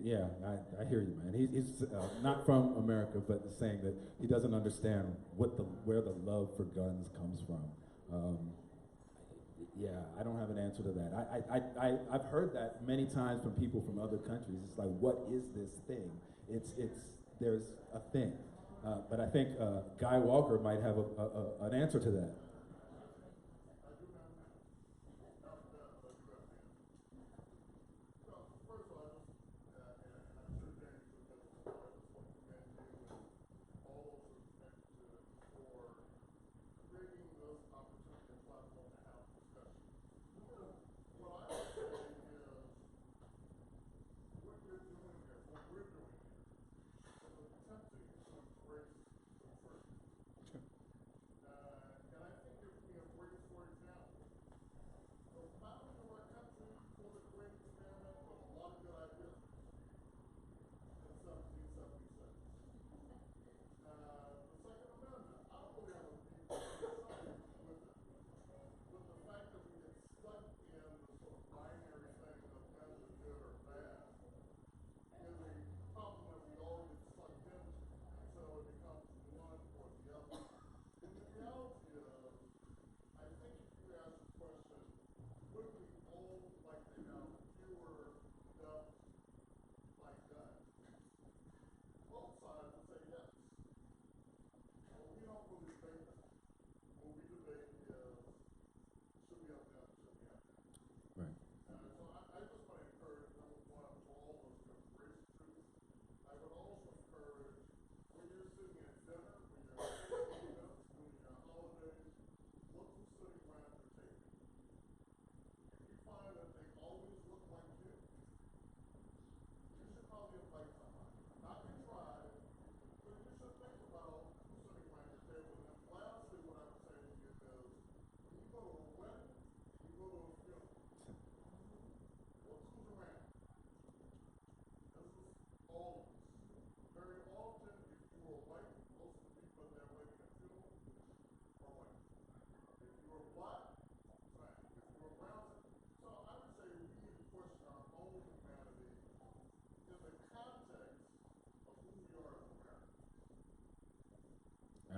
Yeah, I hear you, man. He's not from America, but saying that he doesn't understand where the love for guns comes from. Yeah, I don't have an answer to that. I've heard that many times from people from other countries. It's like, what is this thing? There's a thing. But I think Guy Walker might have an answer to that.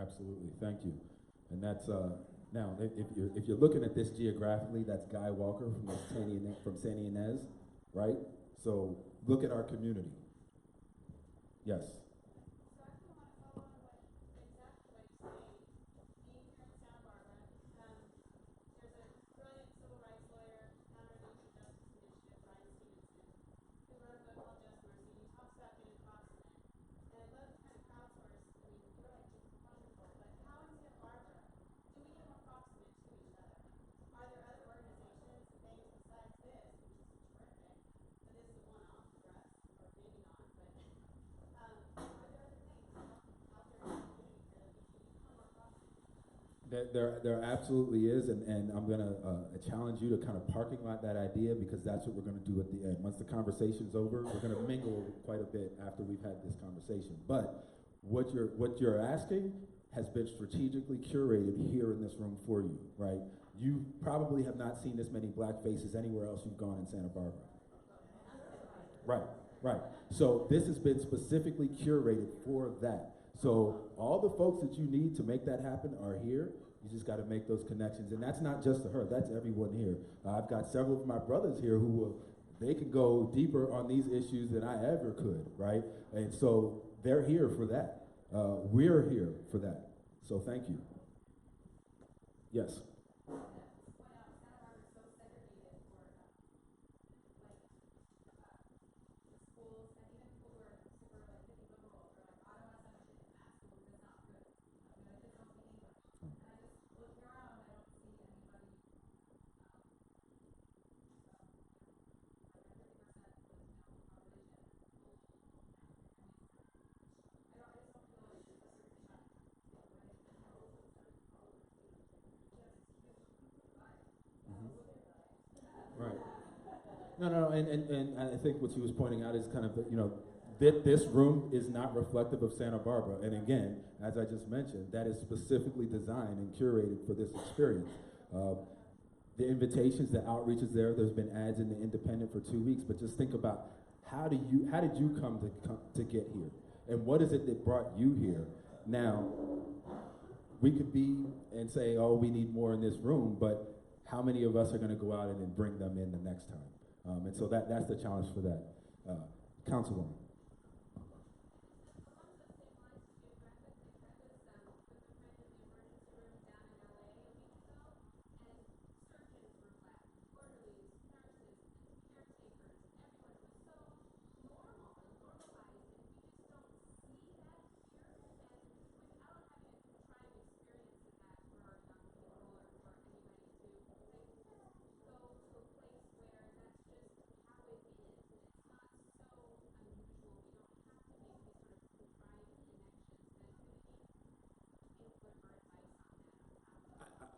Absolutely, thank you. And that's now if you're looking at this geographically, that's Guy Walker from Santa Ynez, right? So look at our community. Yes. So I actually want to follow on what exactly what you're saying. Being here in Santa Barbara, there's a brilliant civil rights lawyer, founder of the Youth Justice Initiative, Brian Stevenson, who wrote a book called Just Mercy. He talks about getting proximate. And I'd love to kind of crowdsource. I mean, you're like just wonderful, but how in Santa Barbara do we get more proximate to each other? Are there other organizations and things besides this, which is terrific, but this is a one-off for us, or maybe not, but are there other things out there in the community that we can become more proximate? There absolutely is, and I'm going to challenge you to kind of parking lot that idea, because that's what we're going to do at the end. Once the conversation's over, we're going to mingle quite a bit after we've had this conversation. But what you're asking has been strategically curated here in this room for you, right? You probably have not seen this many black faces anywhere else you've gone in Santa Barbara. Right. So this has been specifically curated for that. So all the folks that you need to make that happen are here. You just got to make those connections. And that's not just to her, that's everyone here. I've got several of my brothers here they can go deeper on these issues than I ever could, right? And so they're here for that. We're here for that. So thank you. Yes. Right. No, and I think what she was pointing out is kind of, this room is not reflective of Santa Barbara. And again, as I just mentioned, that is specifically designed and curated for this experience. The invitations, the outreaches there's been ads in the Independent for 2 weeks, but just think about how did you come to get here? And what is it that brought you here? Now, we could be and say, oh, we need more in this room, but how many of us are going to go out and then bring them in the next time? And so that's the challenge for that. Councilwoman.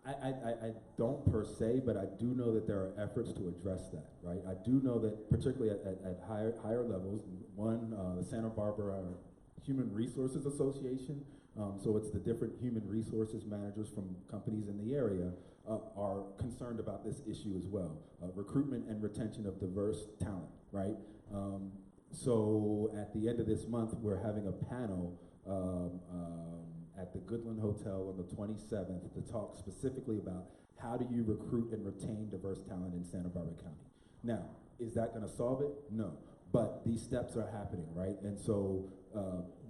I don't per se, but I do know that there are efforts to address that, right? I do know that particularly at higher levels, the Santa Barbara Human Resources Association, so it's the different human resources managers from companies in the area, are concerned about this issue as well. Recruitment and retention of diverse talent, right? So at the end of this month, we're having a panel at the Goodland Hotel on the 27th to talk specifically about how do you recruit and retain diverse talent in Santa Barbara County. Now, is that going to solve it? No, but these steps are happening, right? And so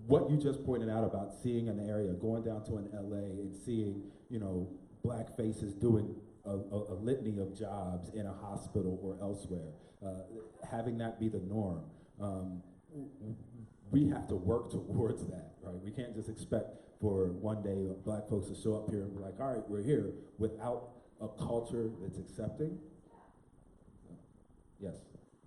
what you just pointed out about seeing an area, going down to an LA and seeing, black faces doing a litany of jobs in a hospital or elsewhere, having that be the norm, we have to work towards that, right? We can't just expect for one day black folks to show up here and be like, all right, we're here, without a culture that's accepting. Yes.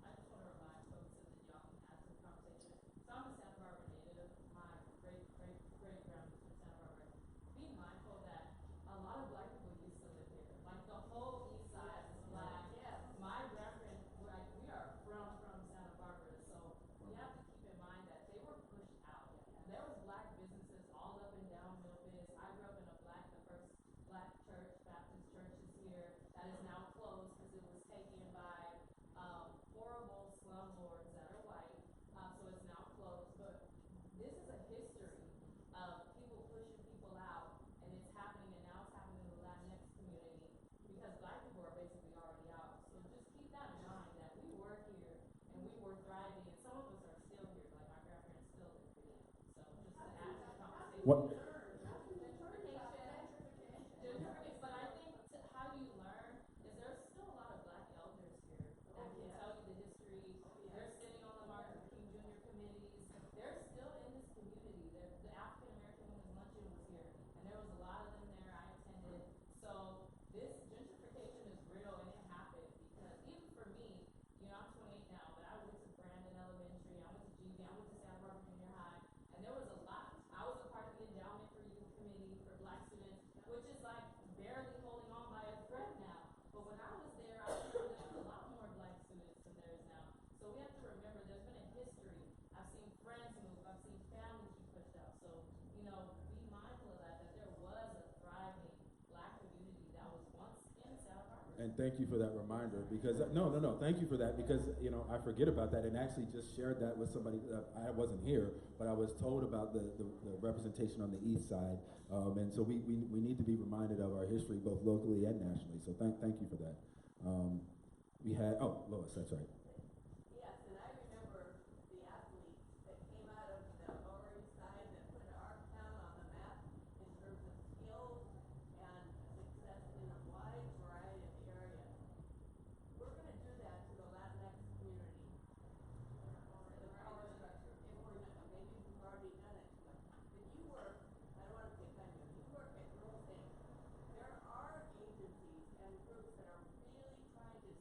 I just want to remind folks so that y'all can add to the conversation. So I'm a Santa Barbara native. My great-great-great-grandmother's from Santa Barbara. Be mindful that a lot of black people used to live here. Like the whole east side is black. Yes. My grandparents, we are from Santa Barbara, so we have to keep in mind that they were pushed out. And there was black businesses all up and down Milpitas. I grew up in the first black church, Baptist church is here. That is now closed because it was taken by thank you for that reminder because no, thank you for that because I forget about that and actually just shared that with somebody. I wasn't here, but I was told about the representation on the east side, and so we need to be reminded of our history both locally and nationally. So thank you for that. We had Lois, that's right. Yes, and I remember the athletes that came out of the Lower East Side that put our town on the map in terms of skills and success in a wide variety of areas. We're going to do that to the Latinx community. The power structure. If we're not, maybe we've already done it to them. But you work, I don't want to pick on you, you work at Girls Inc. There are agencies and groups that are really trying to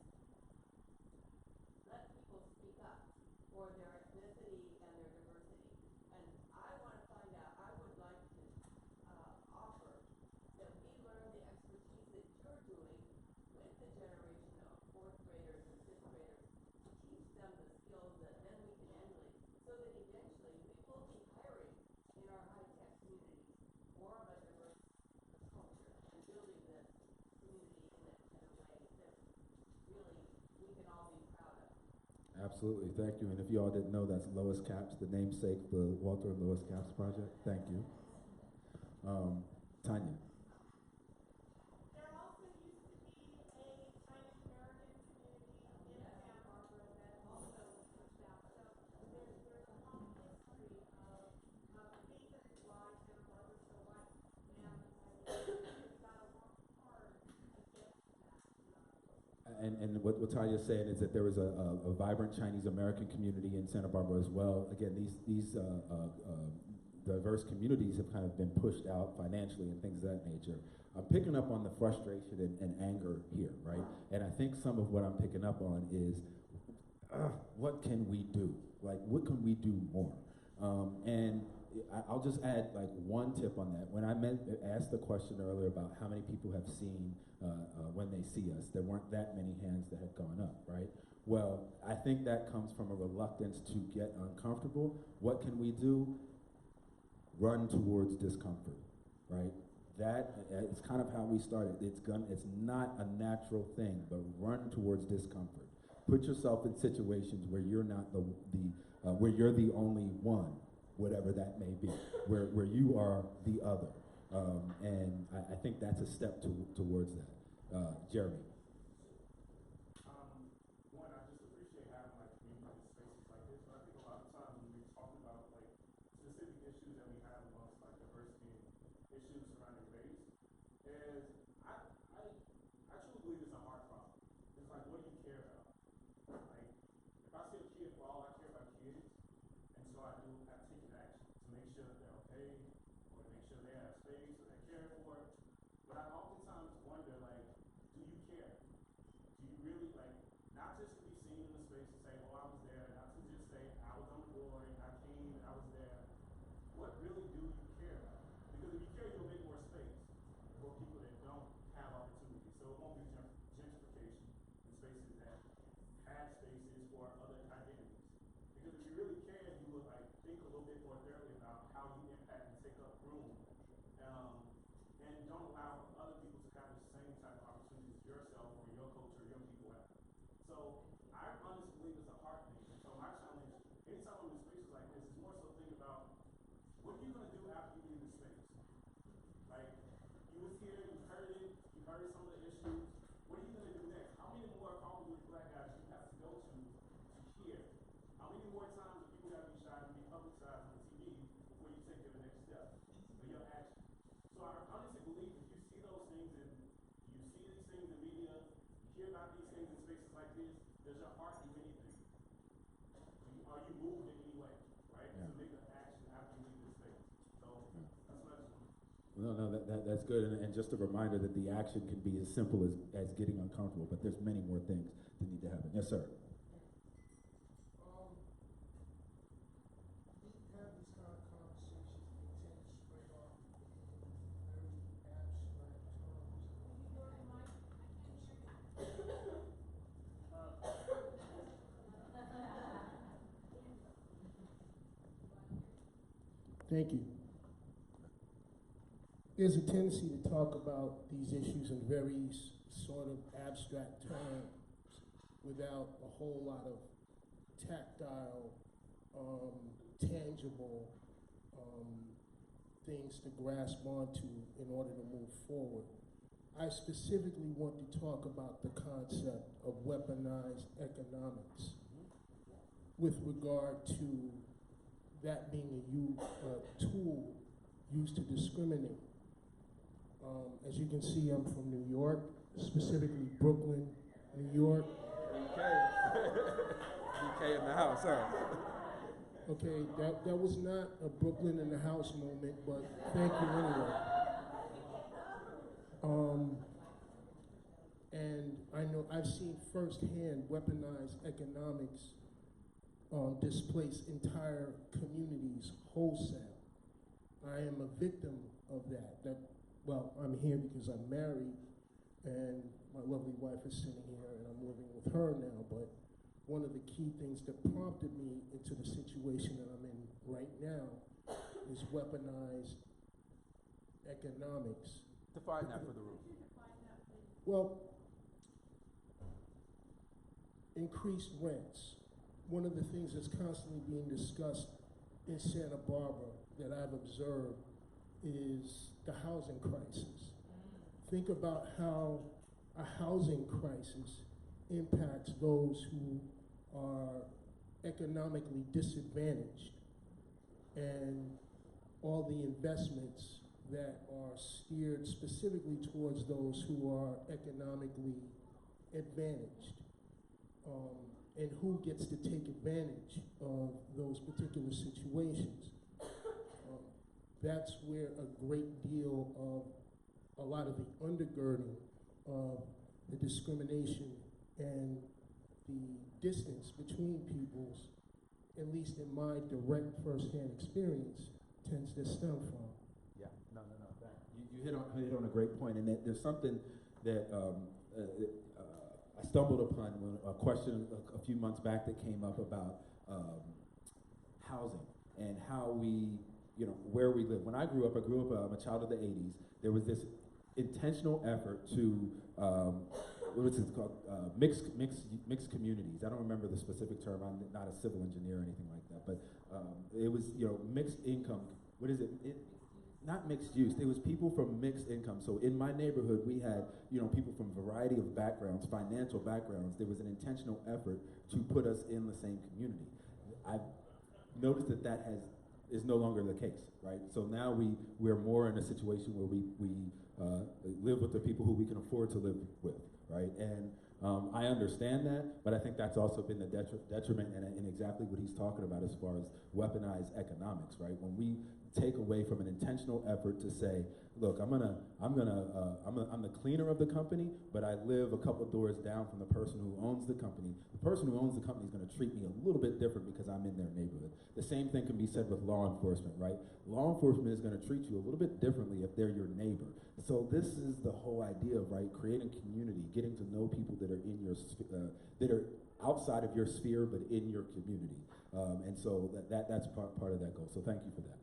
let people speak up for their ethnicity and their diversity. And I want to find out, I would like to offer that we learn the expertise that you're doing with the generation of fourth graders and fifth graders to teach them the skills that then we can emulate so that eventually we will be hiring in our high-tech communities more of a diverse culture and building this community in a way that really we can all be proud of. Absolutely, thank you. And if you all didn't know, that's Lois Capps, the namesake, the Walter and Lois Capps Project. Thank you. Tanya. There also used to be a Chinese American community in Santa Barbara that also was pushed out. So there's a long history of reasons why Santa Barbara is so white, and we've got to work hard against that. And what Tanya's saying is that there is a vibrant Chinese American community in Santa Barbara as well. Again, these diverse communities have kind of been pushed out financially and things of that nature. I'm picking up on the frustration and anger here, right? And I think some of what I'm picking up on is, what can we do? Like, what can we do more? And I'll just add like one tip on that. When I asked the question earlier about how many people have seen when they see us, there weren't that many hands that had gone up, right? Well, I think that comes from a reluctance to get uncomfortable. What can we do? Run towards discomfort, right? That is kind of how we started. It's not a natural thing, but run towards discomfort. Put yourself in situations where you're not where you're the only one, whatever that may be, where you are the other. And I think that's a step towards that. Jeremy. One, I just appreciate having like community spaces like this, but I think a lot of times when we're talking about like specific issues that we have amongst like diversity and issues surrounding race, is I truly believe it's a hard problem. It's like, what do you care about? Like, if I see a kid fall, I care about kids, and so I've taken action to make sure that they're okay, or to make sure they have space, or they're cared for. But I oftentimes wonder, like, do you care? Do you really, like, not just to be seen in the space and say, oh, I was there, not to just say, I was on the board, I came, and I was there. What really do you care about? Because if you care, you'll make more space for people that don't have opportunity. So it won't be gentrification in spaces that have spaces for other identities. Because if you really care, you would like think a little bit more thoroughly about how you impact and take up room, and don't allow other people to have the same type of opportunities yourself or your culture, your people have. So I honestly believe it's a hard thing. And so my challenge, anytime I'm in spaces like this, is more so think about what are you going to do after you leave the space? Like, you was here, you heard it, you heard some of the issues. What are you going to do next? How many more probably black guys you have to go to hear? How many more times do people have to be shot and be publicized on TV before you take your next step or your action? So I honestly believe if you see those things and you see these things in media, you hear about these things in spaces like this, does your heart do anything? Are you moved in any way, right? Yeah. To make an action after you leave this space. So that's what I just want. No, that's good. And just a reminder that the action can be as simple as getting uncomfortable, but there's many more things that need to happen. Yes, sir. We have these kind of conversations, they tend to stray off in very abstract terms. Can you go to the mic? I can't hear you. Thank you. There's a tendency to talk about these issues in very sort of abstract terms without a whole lot of tactile, tangible things to grasp onto in order to move forward. I specifically want to talk about the concept of weaponized economics with regard to that being a tool used to discriminate. As you can see, I'm from New York, specifically Brooklyn, New York. DK in the house, huh? Okay, that was not a Brooklyn in the house moment, but thank you anyway. And I know I've seen firsthand weaponized economics displace entire communities wholesale. I am a victim of that. Well, I'm here because I'm married, and my lovely wife is sitting here, and I'm living with her now, but one of the key things that prompted me into the situation that I'm in right now is weaponized economics. Define that for the room. Well, increased rents. One of the things that's constantly being discussed in Santa Barbara that I've observed is the housing crisis. Think about how a housing crisis impacts those who are economically disadvantaged, and all the investments that are steered specifically towards those who are economically advantaged, and who gets to take advantage of those particular situations. That's where a great deal of a lot of the undergirding of the discrimination and the distance between peoples, at least in my direct firsthand experience, tends to stem from. Yeah, no. You hit on a great point, and there's something that I stumbled upon when a question a few months back that came up about housing and how we, where we live. When I grew up, I'm a child of the 80s. There was this intentional effort to what was it called? Mixed communities. I don't remember the specific term. I'm not a civil engineer or anything like that, but it was mixed income. What is it? Not mixed use. It was people from mixed income. So in my neighborhood, we had people from a variety of backgrounds, financial backgrounds. There was an intentional effort to put us in the same community. I've noticed that is no longer the case, right? So now we're more in a situation where we live with the people who we can afford to live with, right? And I understand that, but I think that's also been the detriment in exactly what he's talking about as far as weaponized economics, right? When we take away from an intentional effort to say, look, I'm the cleaner of the company, but I live a couple doors down from the person who owns the company. The person who owns the company is going to treat me a little bit different because I'm in their neighborhood. The same thing can be said with law enforcement, right? Law enforcement is going to treat you a little bit differently if they're your neighbor. So this is the whole idea of, right, creating community, getting to know people that are in your that are outside of your sphere but in your community, and so that's part of that goal. So thank you for that.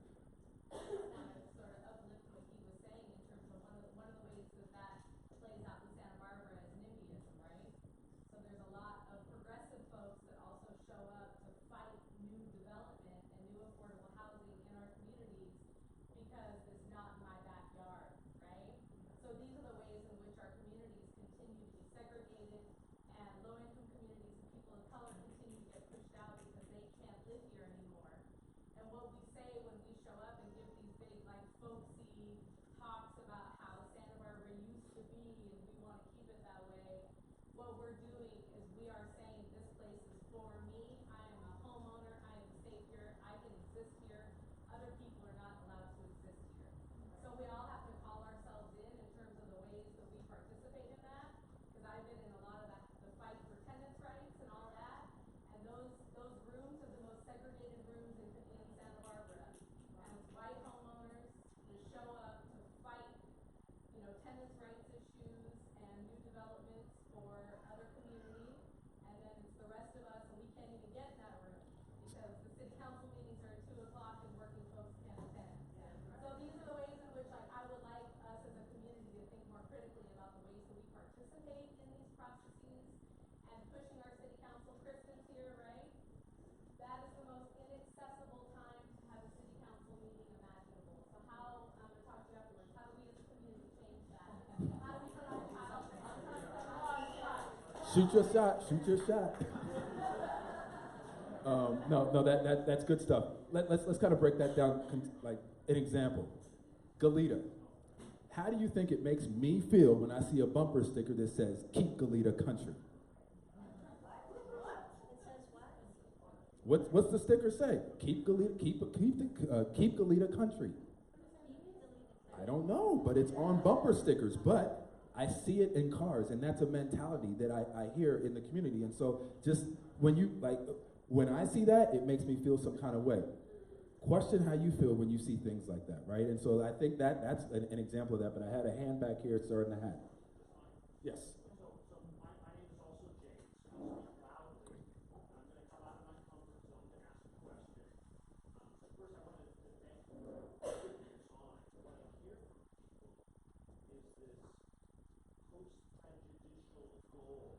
When we Shoot your shot. Shoot your shot. No, that's good stuff. Let's kind of break that down. Like an example, Galita. How do you think it makes me feel when I see a bumper sticker that says "Keep Galita Country"? What's the sticker say? Keep Galita, keep Galita Country. I don't know, but it's on bumper stickers. But I see it in cars, and that's a mentality that I hear in the community. And so, just when I see that, it makes me feel some kind of way. Question how you feel when you see things like that, right? And so I think that's an example of that. But I had a hand back here, sir, in the hat. Yes. So my name is also James. I'll speak loudly. I'm going to come out of my comfort zone to ask a question. First, I want to thank you for taking your time. What I hear from people is this post-prejudicial goal.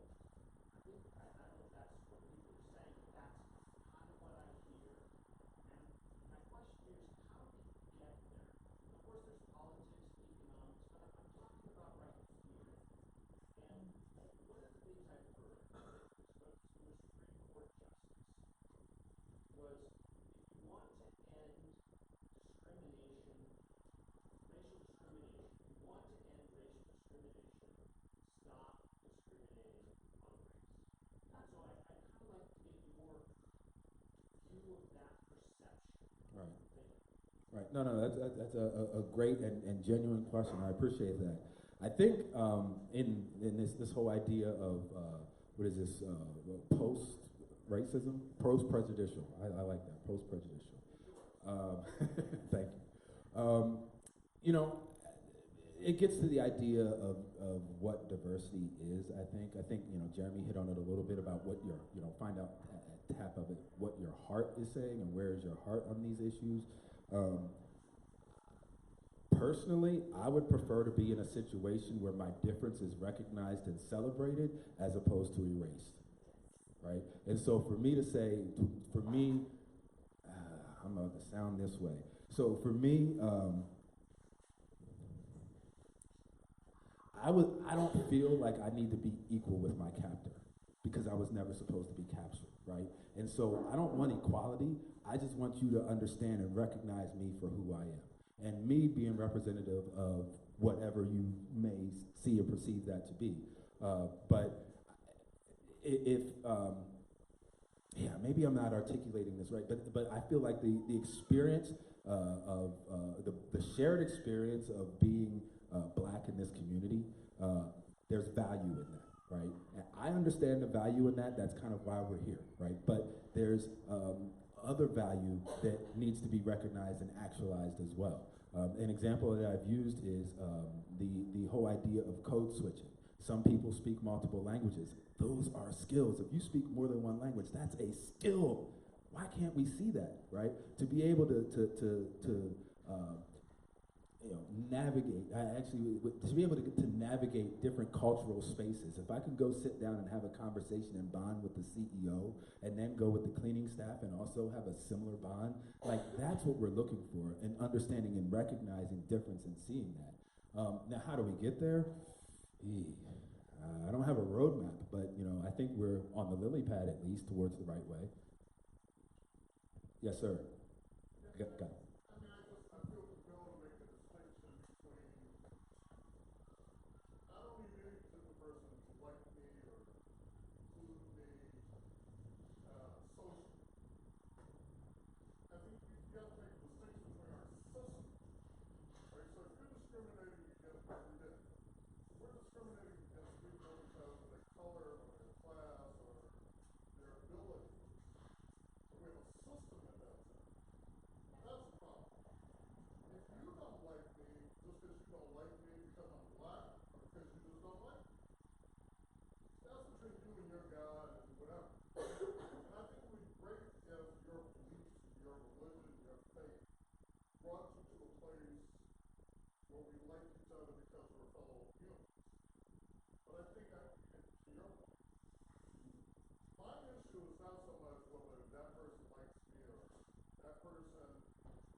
I don't know if that's what people are saying, but that's kind of what I hear. And my question is, how do we get there? Of course, there's politics, economics, but I'm talking about right here. And one of the things I've heard from the Supreme Court justice was if you want to end discrimination, racial discrimination, if you want to end racial discrimination, stop discriminating on race. And so I'd kind of like to get your view of that perception. Right. Right. No, that's a great and genuine question. I appreciate that. I think in this whole idea of what is this post racism, post prejudicial. I like that, post prejudicial. Thank you. You know, it gets to the idea of what diversity is. I think Jeremy hit on it a little bit about what your find out at half of it what your heart is saying and where is your heart on these issues. Personally, I would prefer to be in a situation where my difference is recognized and celebrated as opposed to erased, right? And so for me to say, I'm going to sound this way. So for me, I don't feel like I need to be equal with my captor because I was never supposed to be captured, right? And so I don't want equality. I just want you to understand and recognize me for who I am. And me being representative of whatever you may see or perceive that to be. But if maybe I'm not articulating this right, but I feel like the experience of the shared experience of being black in this community, there's value in that, right? And I understand the value in that. That's kind of why we're here, right? But there's other value that needs to be recognized and actualized as well. An example that I've used is the whole idea of code switching. Some people speak multiple languages. Those are skills. If you speak more than one language, that's a skill. Why can't we see that, right? To be able to navigate, to be able to navigate different cultural spaces. If I can go sit down and have a conversation and bond with the CEO and then go with the cleaning staff and also have a similar bond, like that's what we're looking for and understanding and recognizing difference and seeing that. Now, how do we get there? I don't have a roadmap, but I think we're on the lily pad at least towards the right way. Yes, sir. Got it. I feel compelled to make the distinction between I don't need any particular person to like me or include me socially. I think you got to make a distinction between our system, right? So if you're discriminating against, if we're discriminating against people because of their color or their class or their ability, so we have a system that does that. That's a problem. If you don't like me just because you don't like me because I'm black or because you just don't like me, that's between you and your God and whatever. And I think it would be great if your beliefs, your religion, your faith brought you to a place where we like each other because we're fellow humans. But I think to your point, my issue is not so much whether that person likes me or that person,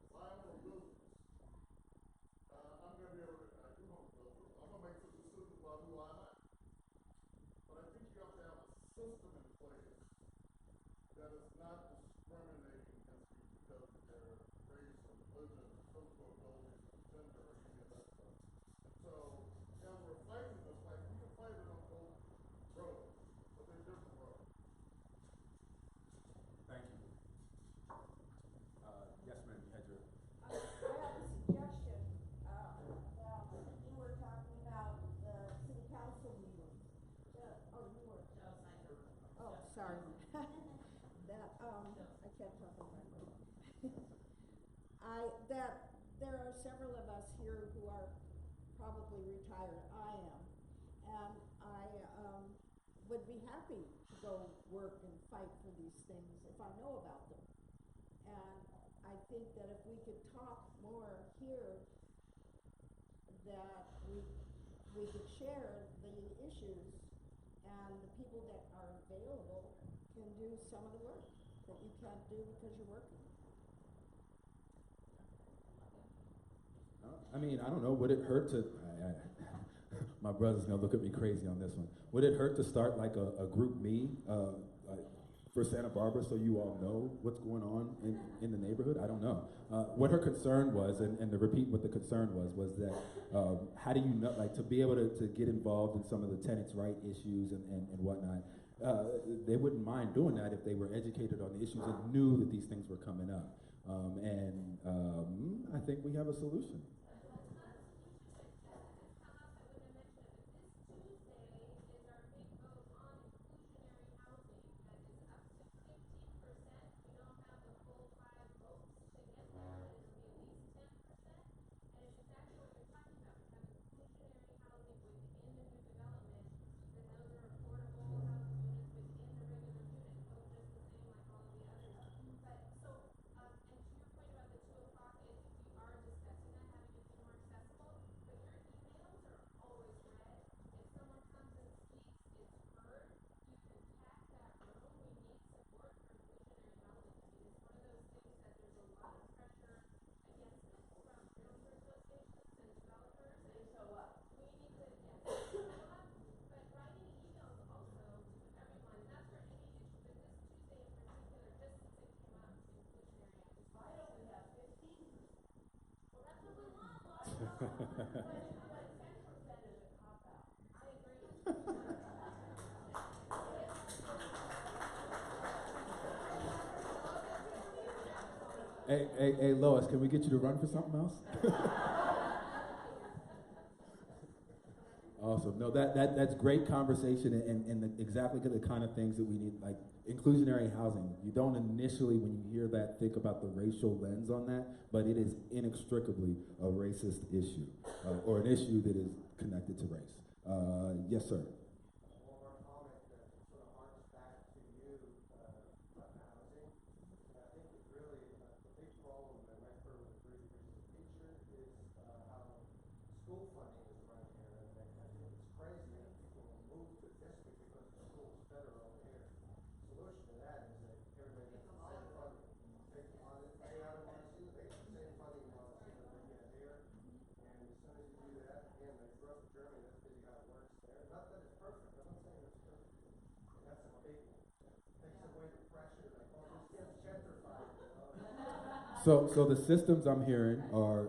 if I own a business, I'm going to be able to, I do own a business, I'm going to make some decisions about who I am. But I think you have to have religion, social abilities, gender, or any of that stuff. And so, as we're fighting this, like, we can fight it on both roads, but they're different roads. Thank you. Yes, ma'am, you had your... I have a suggestion, about, you were talking about the city council meeting. You were. Oh, sorry. That, I can't talk on my phone. That there are several of us here who are probably retired. I am. And I, would be happy to go work and fight for these things if I know about them. And I think that if we could talk more here, that we could share the issues, and the people that are available can do some of the work that you can't do because you're working. I mean, I don't know, would it hurt to... my brother's gonna look at me crazy on this one. Would it hurt to start like a group me like for Santa Barbara so you all know what's going on in the neighborhood? I don't know. What her concern was, and to repeat what the concern was that how do you know, like, to be able to get involved in some of the tenants' right issues and whatnot, they wouldn't mind doing that if they were educated on the issues and knew that these things were coming up. I think we have a solution. Hey, Lois, can we get you to run for something else? Awesome. No, that's great conversation and exactly the kind of things that we need, like inclusionary housing. You don't initially, when you hear that, think about the racial lens on that, but it is inextricably a racist issue, or an issue that is connected to race. Yes, sir. One more comment that sort of harks back to you about housing. I think that really the big problem, and Mike Furr would agree, which is the picture, is how school funding is run here. And I think it's crazy that people move to district because the school is better over here. The solution to that is that everybody gets the same funding. Take the funding, they out of Montecito, they get the same funding in Montecito they get here. And as soon as you do that, again, I grew up in Germany, that's busy how it works there. Not that it's perfect, I'm not saying it's perfect. And that's a big one. Takes away the pressure, like, oh, this gets gentrified. So the systems I'm hearing are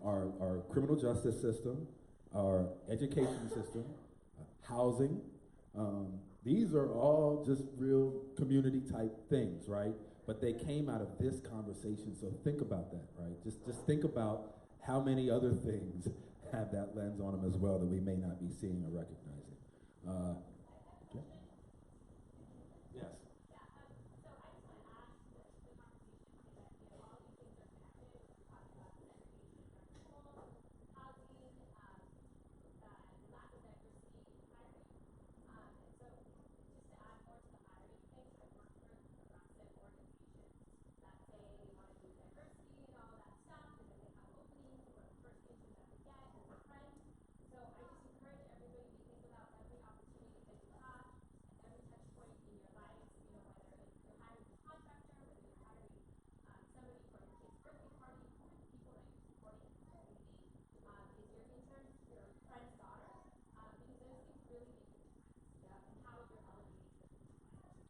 our criminal justice system, our education system, housing. These are all just real community type things, right? But they came out of this conversation, so think about that, right? Just think about how many other things have that lens on them as well that we may not be seeing or recognizing. Okay. Yes.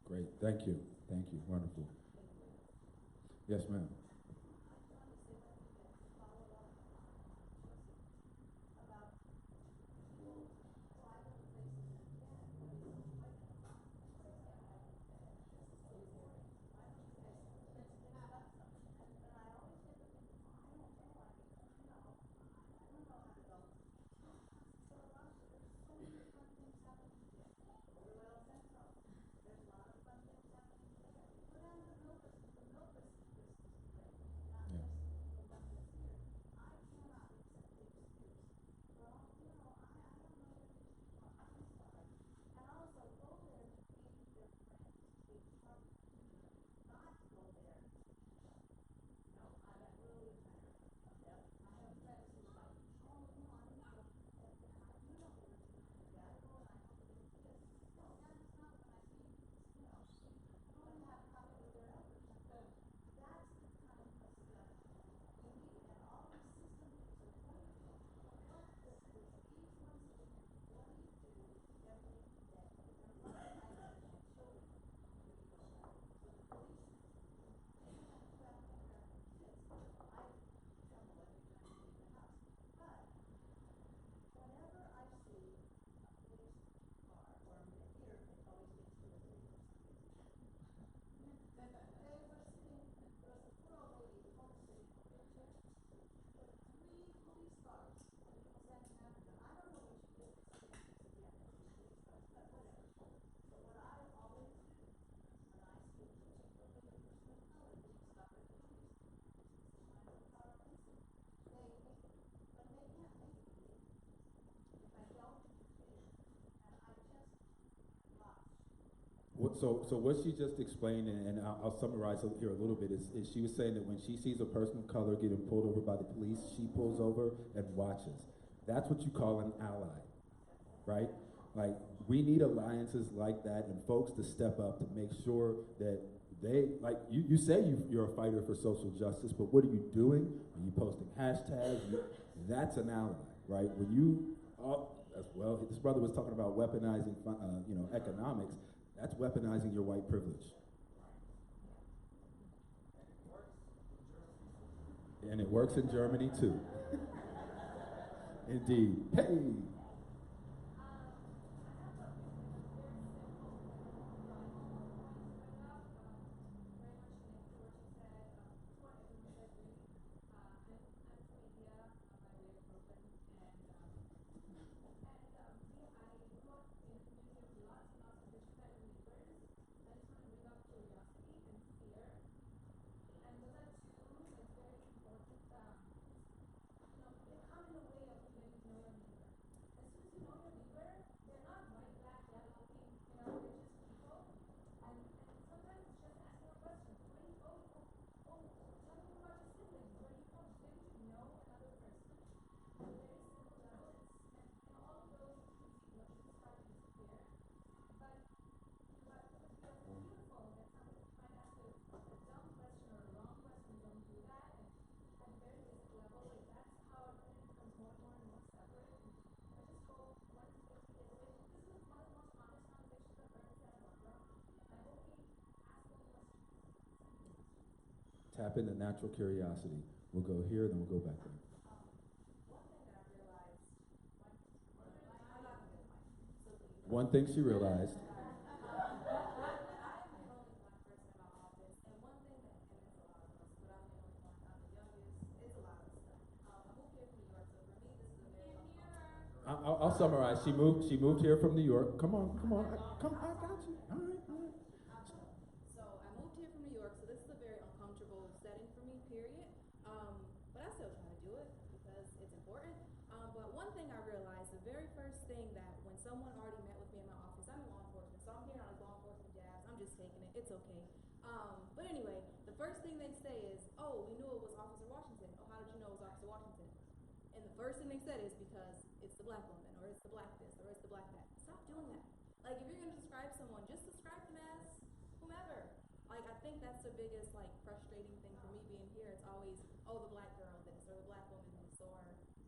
Great, thank you, wonderful. Yes, ma'am. So what she just explained, and I'll summarize here a little bit, is she was saying that when she sees a person of color getting pulled over by the police, she pulls over and watches. That's what you call an ally, right? Like, we need alliances like that and folks to step up to make sure that they, like, you say you're a fighter for social justice, but what are you doing? Are you posting hashtags? That's an ally, right? When you, as well, this brother was talking about weaponizing, economics. That's weaponizing your white privilege. And it works in Germany too. Indeed. Hey. Tap into natural curiosity. We'll go here, then we'll go back there. One thing she realized. I'll summarize. She moved here from New York. Come on. I got you. All right. So I moved here from New York, so this is a very uncomfortable setting for me, period. But I still try to do it because it's important. But one thing I realized, the very first thing that when someone already met with me in my office, I'm in law enforcement, so I'm hearing all these law enforcement jabs. I'm just taking it. It's okay. But anyway, the first thing they say is, "Oh, we knew it was Officer Washington." "Oh, how did you know it was Officer Washington?" And the first thing they said is because it's the black woman, or it's the black this, or it's the black that. Stop doing that. Like, if you're going to describe someone, just describe them as whomever. Like, I think that's the biggest, like, frustrating thing for me being here. It's always, oh, the black girl this, or the black woman this, or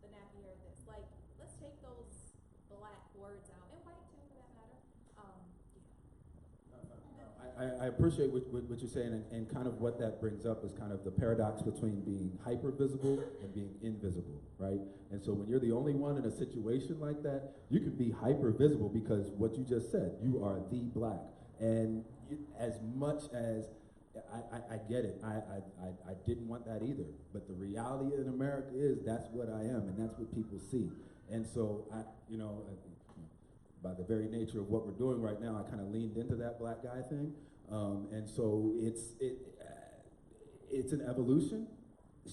the nappy hair this. Like, let's take those black words out, and white too, for that matter. I appreciate what you're saying, and kind of what that brings up is kind of the paradox between being hyper visible and being invisible, right? And so when you're the only one in a situation like that, you can be hyper visible because what you just said, you are the black. And as much as I get it, I didn't want that either. But the reality in America is that's what I am, and that's what people see. And so by the very nature of what we're doing right now, I kind of leaned into that black guy thing. And so it's an evolution.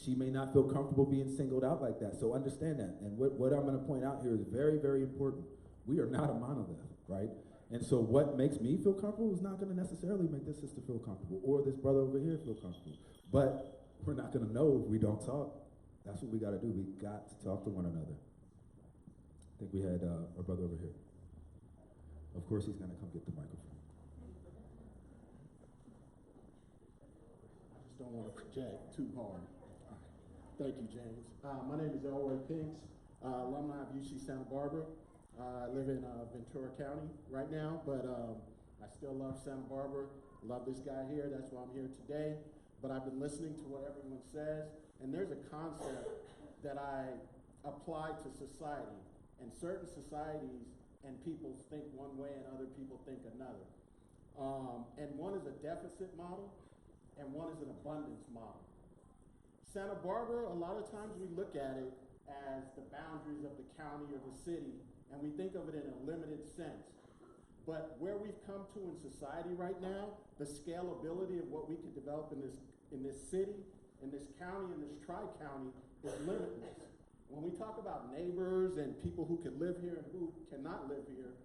She may not feel comfortable being singled out like that. So understand that. And what I'm going to point out here is very, very important. We are not a monolith, right? And so what makes me feel comfortable is not going to necessarily make this sister feel comfortable or this brother over here feel comfortable. But we're not going to know if we don't talk. That's what we got to do. We got to talk to one another. I think we had our brother over here. Of course, he's going to come get the microphone. I just don't want to project too hard. All right. Thank you, James. My name is Elroy Pinks, alumni of UC Santa Barbara. I live in Ventura County right now, but I still love Santa Barbara. Love this guy here. That's why I'm here today. But I've been listening to what everyone says, and there's a concept that I apply to society. And certain societies and people think one way and other people think another. And one is a deficit model and one is an abundance model. Santa Barbara, a lot of times we look at it as the boundaries of the county or the city, and we think of it in a limited sense. But where we've come to in society right now, the scalability of what we could develop in this city, in this county, in this tri-county is limitless. When we talk about neighbors and people who can live here and who cannot live here,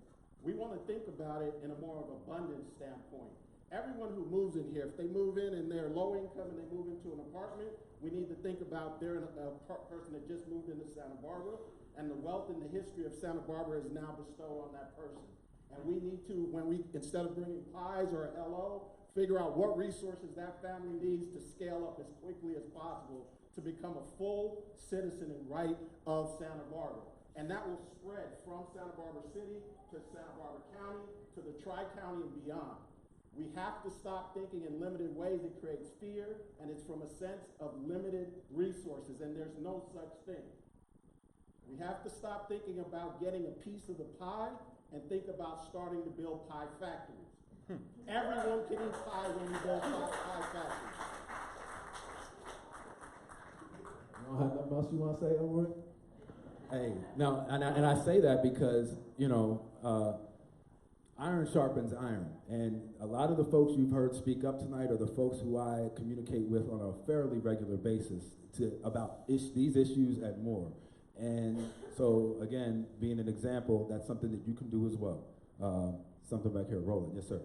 We want to think about it in a more of abundance standpoint. Everyone who moves in here, if they move in and they're low income and they move into an apartment, we need to think about they're a person that just moved into Santa Barbara, and the wealth and the history of Santa Barbara is now bestowed on that person. And we need to, instead of bringing pies or a hello, figure out what resources that family needs to scale up as quickly as possible to become a full citizen and right of Santa Barbara. And that will spread from Santa Barbara City to Santa Barbara County to the Tri-County and beyond. We have to stop thinking in limited ways. It creates fear, and it's from a sense of limited resources, and there's no such thing. We have to stop thinking about getting a piece of the pie and think about starting to build pie factories. Everyone can eat pie when we build pie factories. You don't have nothing else you want to say, Elroy? Hey, now, and I say that because, iron sharpens iron. And a lot of the folks you've heard speak up tonight are the folks who I communicate with on a fairly regular basis about these issues and more. And so, again, being an example, that's something that you can do as well. Something back here, Roland. Yes, sir.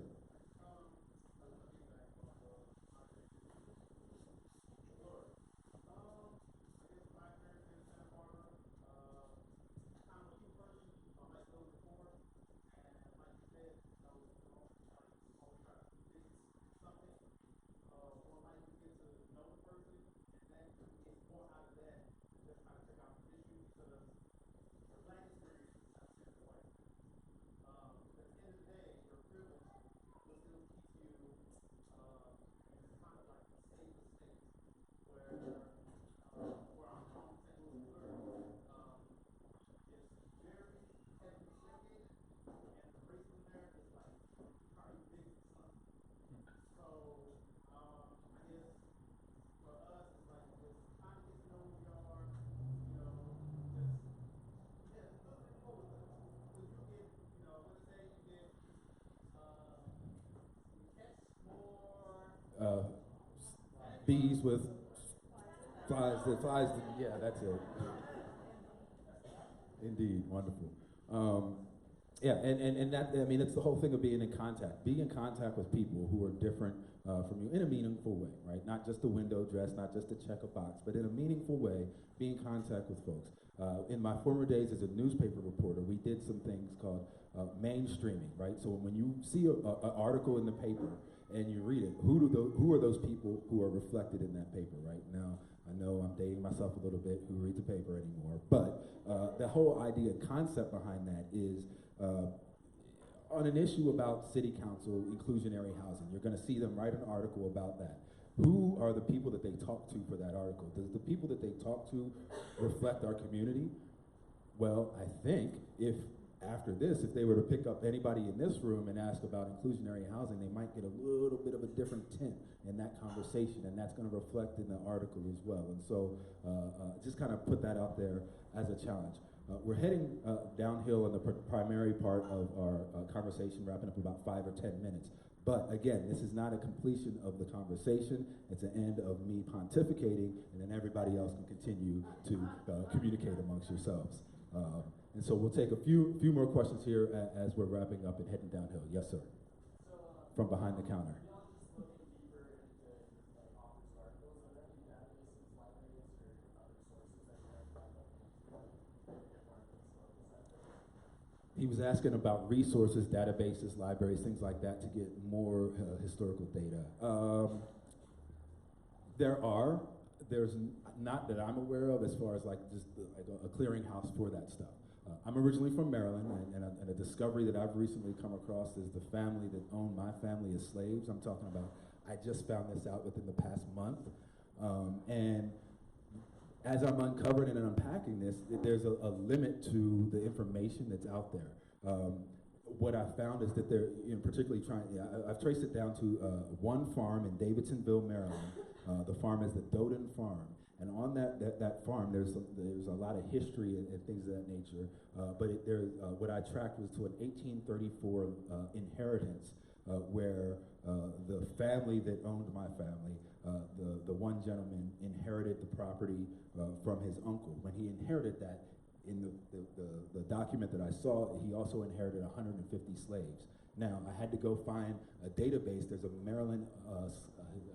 Bees with flies, yeah, that's it. Indeed, wonderful. Yeah, and that, I mean, it's the whole thing of being in contact. Be in contact with people who are different from you in a meaningful way, right? Not just a window dress, not just to check a box, but in a meaningful way, be in contact with folks. In my former days as a newspaper reporter, we did some things called mainstreaming, right? So when you see an article in the paper and you read it, who are those people who are reflected in that paper, right? Now, I know I'm dating myself a little bit, who reads the paper anymore, but the whole idea, concept behind that is on an issue about city council inclusionary housing, you're gonna see them write an article about that. Who are the people that they talk to for that article? Does the people that they talk to reflect our community? Well, I think if after this, if they were to pick up anybody in this room and ask about inclusionary housing, they might get a little bit of a different tint in that conversation, and that's going to reflect in the article as well. And so just kind of put that out there as a challenge. We're heading downhill in the primary part of our conversation, wrapping up in about 5 or 10 minutes. But again, this is not a completion of the conversation. It's an end of me pontificating, and then everybody else can continue to communicate amongst yourselves. And so we'll take a few more questions here as we're wrapping up and heading downhill. Yes, sir. So, from behind the counter. Beyond just looking deeper into like authors' articles, are there any databases, libraries, or other sources that you recommend that maybe get more historical stuff? He was asking about resources, databases, libraries, things like that to get more historical data. There's not that I'm aware of as far as like just a clearinghouse for that stuff. I'm originally from Maryland, and a discovery that I've recently come across is the family that owned my family as slaves. I'm talking about, I just found this out within the past month. And as I'm uncovering and unpacking this, there's a limit to the information that's out there. What I found is that they're particularly I've traced it down to one farm in Davidsonville, Maryland. The farm is the Doden Farm. And on that farm, there's a lot of history and things of that nature. But what I tracked was to an 1834 inheritance where the family that owned my family, the one gentleman inherited the property from his uncle. When he inherited that, in the document that I saw, he also inherited 150 slaves. Now, I had to go find a database. There's a Maryland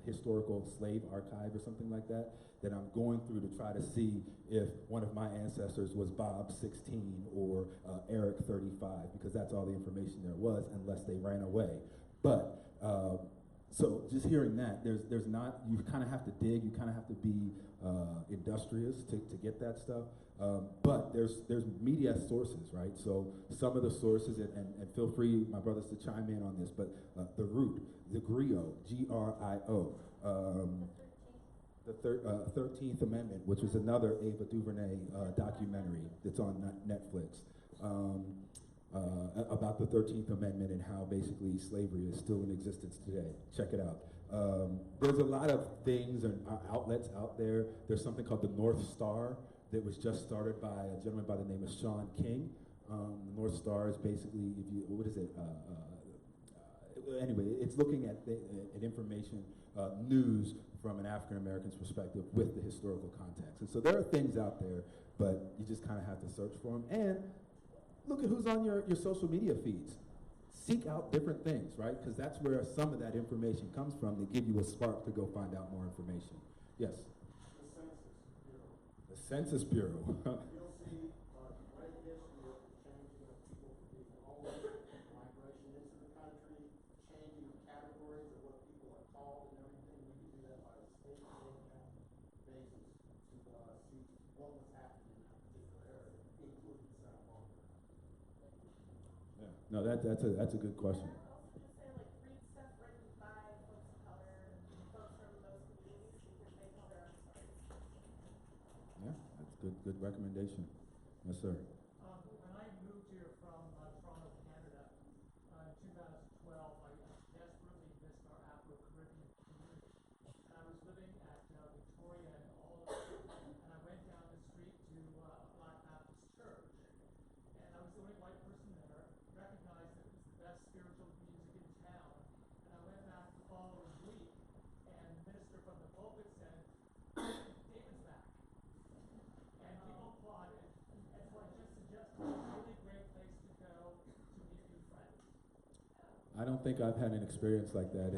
historical slave archive or something like that I'm going through to try to see if one of my ancestors was Bob 16 or Eric 35, because that's all the information there was, unless they ran away. But so just hearing that, there's not, you kind of have to dig, you kind of have to be industrious to get that stuff. But there's media sources, right? So some of the sources, and feel free, my brothers, to chime in on this, but the Root, the Griot, G-R-I-O, the 13th Amendment, which was another Ava DuVernay documentary that's on Netflix, about the 13th Amendment and how basically slavery is still in existence today. Check it out. There's a lot of things and outlets out there. There's something called the North Star that was just started by a gentleman by the name of Sean King. The North Star is basically, if you, what is it? Anyway, it's looking at information, news from an African American's perspective with the historical context. And so there are things out there, but you just kind of have to search for them. And look at who's on your social media feeds. Seek out different things, right? Because that's where some of that information comes from to give you a spark to go find out more information. Yes? The Census Bureau. The Census Bureau. You'll see great history of the changing of people from being homeless, migration into the country, changing of categories of what people are called and everything. We can do that by a state and county basis to see what was happening in that particular area, including Santa Barbara. Yeah. No, that's a good question. I would also just say, like, read stuff written by folks of color, folks from those communities, because they tell their own stories. Yeah, that's good recommendation. Yes, sir. When I moved here from Toronto, Canada, in 2012, I desperately missed our Afro-Caribbean community. And I was living at Victoria and Olive, and I went down the street to a Black Baptist church. And I was the only white person there, recognized that it was the best spiritual music in town. And I went back the following week, and the minister from the pulpit said, David's back. And people applauded. And so I just suggested it's a really great place to go to meet new friends. I don't think I've had an experience like that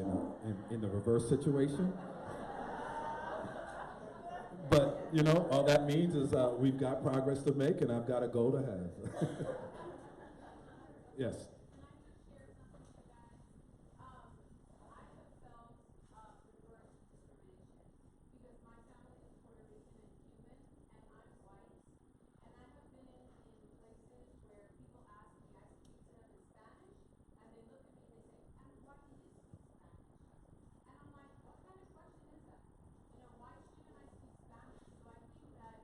in the reverse situation. But, you know, all that means is we've got progress to make and I've got a goal to have. Yes. Can I just share something with you guys? I have felt reverse discrimination because my family is Puerto Rican and Cuban, and I'm white. And I have been in places where people ask me, I speak to them in Spanish, and they look at me and they say, and why do you speak Spanish? And I'm like, what kind of question is that? You know, why shouldn't I speak Spanish? So I think that,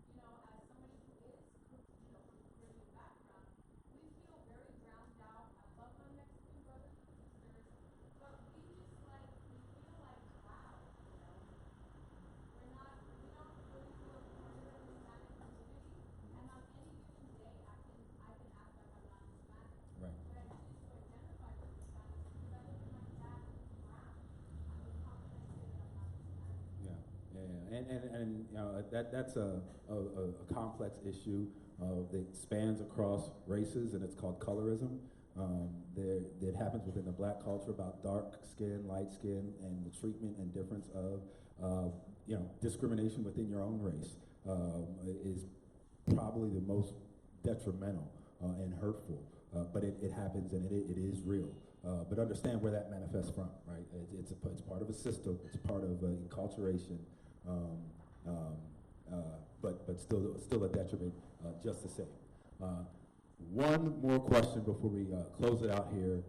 you know, as somebody who is, you know, from a Caribbean background, we feel very drowned out. I love my Mexican brothers and sisters, but we just like, we feel like, wow, you know, we don't really feel part of the Hispanic community. And on any given day, I can act like I'm not Hispanic. Right. But I choose to identify with Hispanic because I look at my dad and he's brown. I mean, how can I say that I'm not Hispanic? Yeah. And you know, that's a complex issue that spans across races, and it's called colorism. That happens within the black culture about dark skin, light skin, and the treatment and difference of you know, discrimination within your own race is probably the most detrimental and hurtful. But it happens and it is real. But understand where that manifests from, right? It's part of a system. It's part of enculturation. But still a detriment just the same. One more question before we close it out here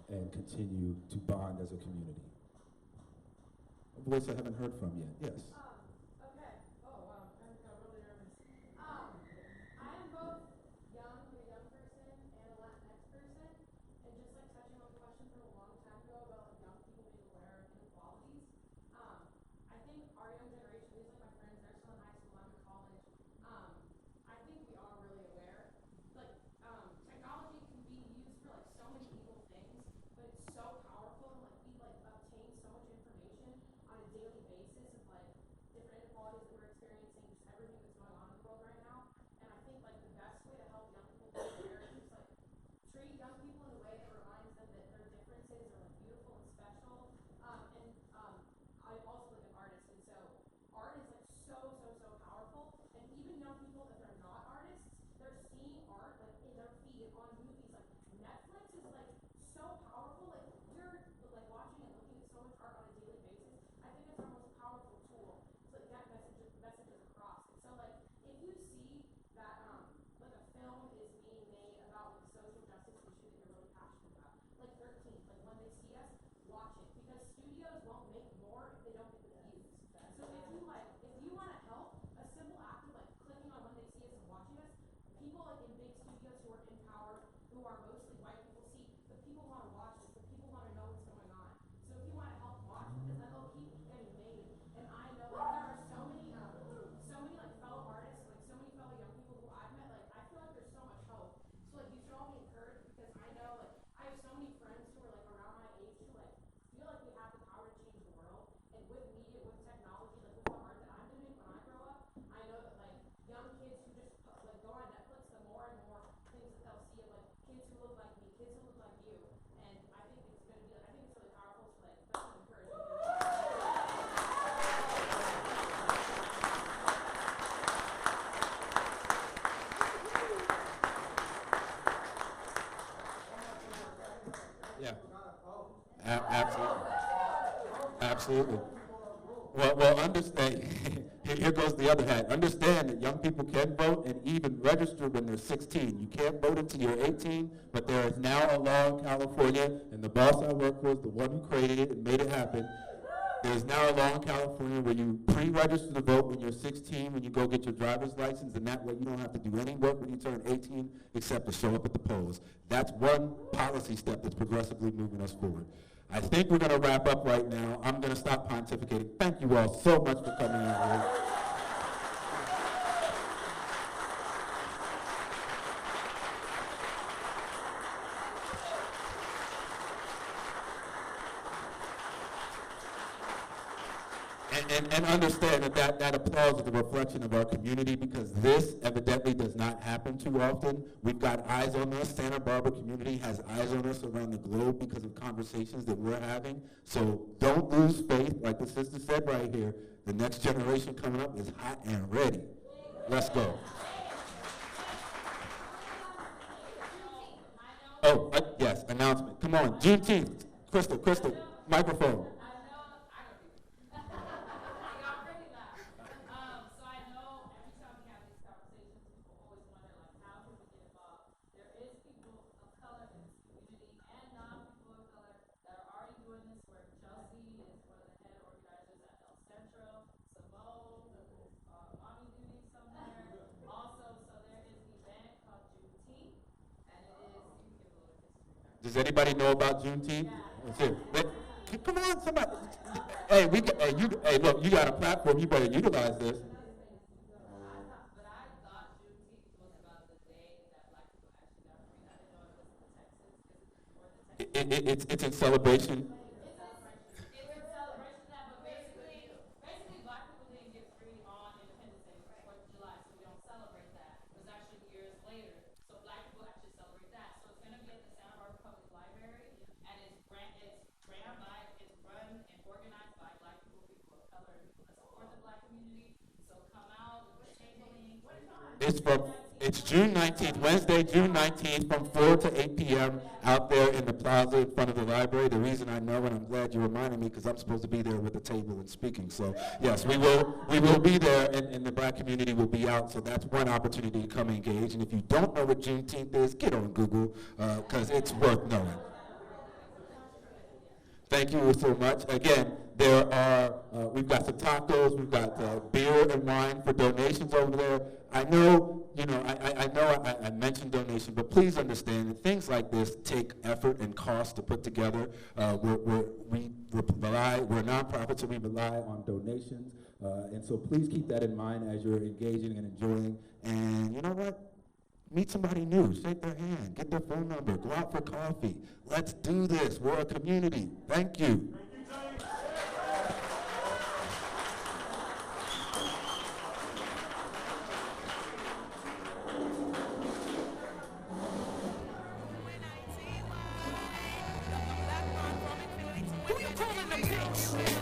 and continue to bond as a community. A voice I haven't heard from yet. Yes. Okay. Oh, wow. I'm really nervous. I am both a young person and a Latinx person, and just like touching on the question from a long time ago about like young people being aware of inequalities. I think our young generation, these are my friends, they're still in high school, I'm in college. I think we are really aware. Like, technology can be used for like so many evil things, but it's so powerful, and like we like obtain so much information on a daily basis of like Absolutely. Well, understand, here goes the other hat. Understand that young people can vote and even register when they're 16. You can't vote until you're 18, but there is now a law in California, and the boss I work for is the one who created it and made it happen. There's now a law in California where you pre-register to vote when you're 16, when you go get your driver's license, and that way you don't have to do any work when you turn 18 except to show up at the polls. That's one policy step that's progressively moving us forward. I think we're going to wrap up right now. I'm going to stop pontificating. Thank you all so much for coming out here. And understand that applause is a reflection of our community, because this evidently does not happen too often. We've got eyes on us. Santa Barbara community has eyes on us around the globe because of conversations that we're having. So don't lose faith. Like the sister said right here, the next generation coming up is hot and ready. Let's go. Oh, yes, announcement. Come on, Juneteenth. Crystal, microphone. Does anybody know about Juneteenth? Let's hear it. Come on, somebody. Hey, look, you got a platform. You better utilize this. It's in celebration. It's June 19th, Wednesday, June 19th, from 4 to 8 p.m. out there in the plaza in front of the library. The reason I know, and I'm glad you reminded me, because I'm supposed to be there with the table and speaking. So yes, we will be there, and the black community will be out. So that's one opportunity to come engage. And if you don't know what Juneteenth is, get on Google, because it's worth knowing. Thank you so much. Again, we've got some tacos, we've got beer and wine for donations over there. I know, I mentioned donation, but please understand that things like this take effort and cost to put together. We're a nonprofit, so we rely on donations. And so please keep that in mind as you're engaging and enjoying. And you know what? Meet somebody new, shake their hand, get their phone number, go out for coffee. Let's do this. We're a community. Thank you. Who you calling a bitch?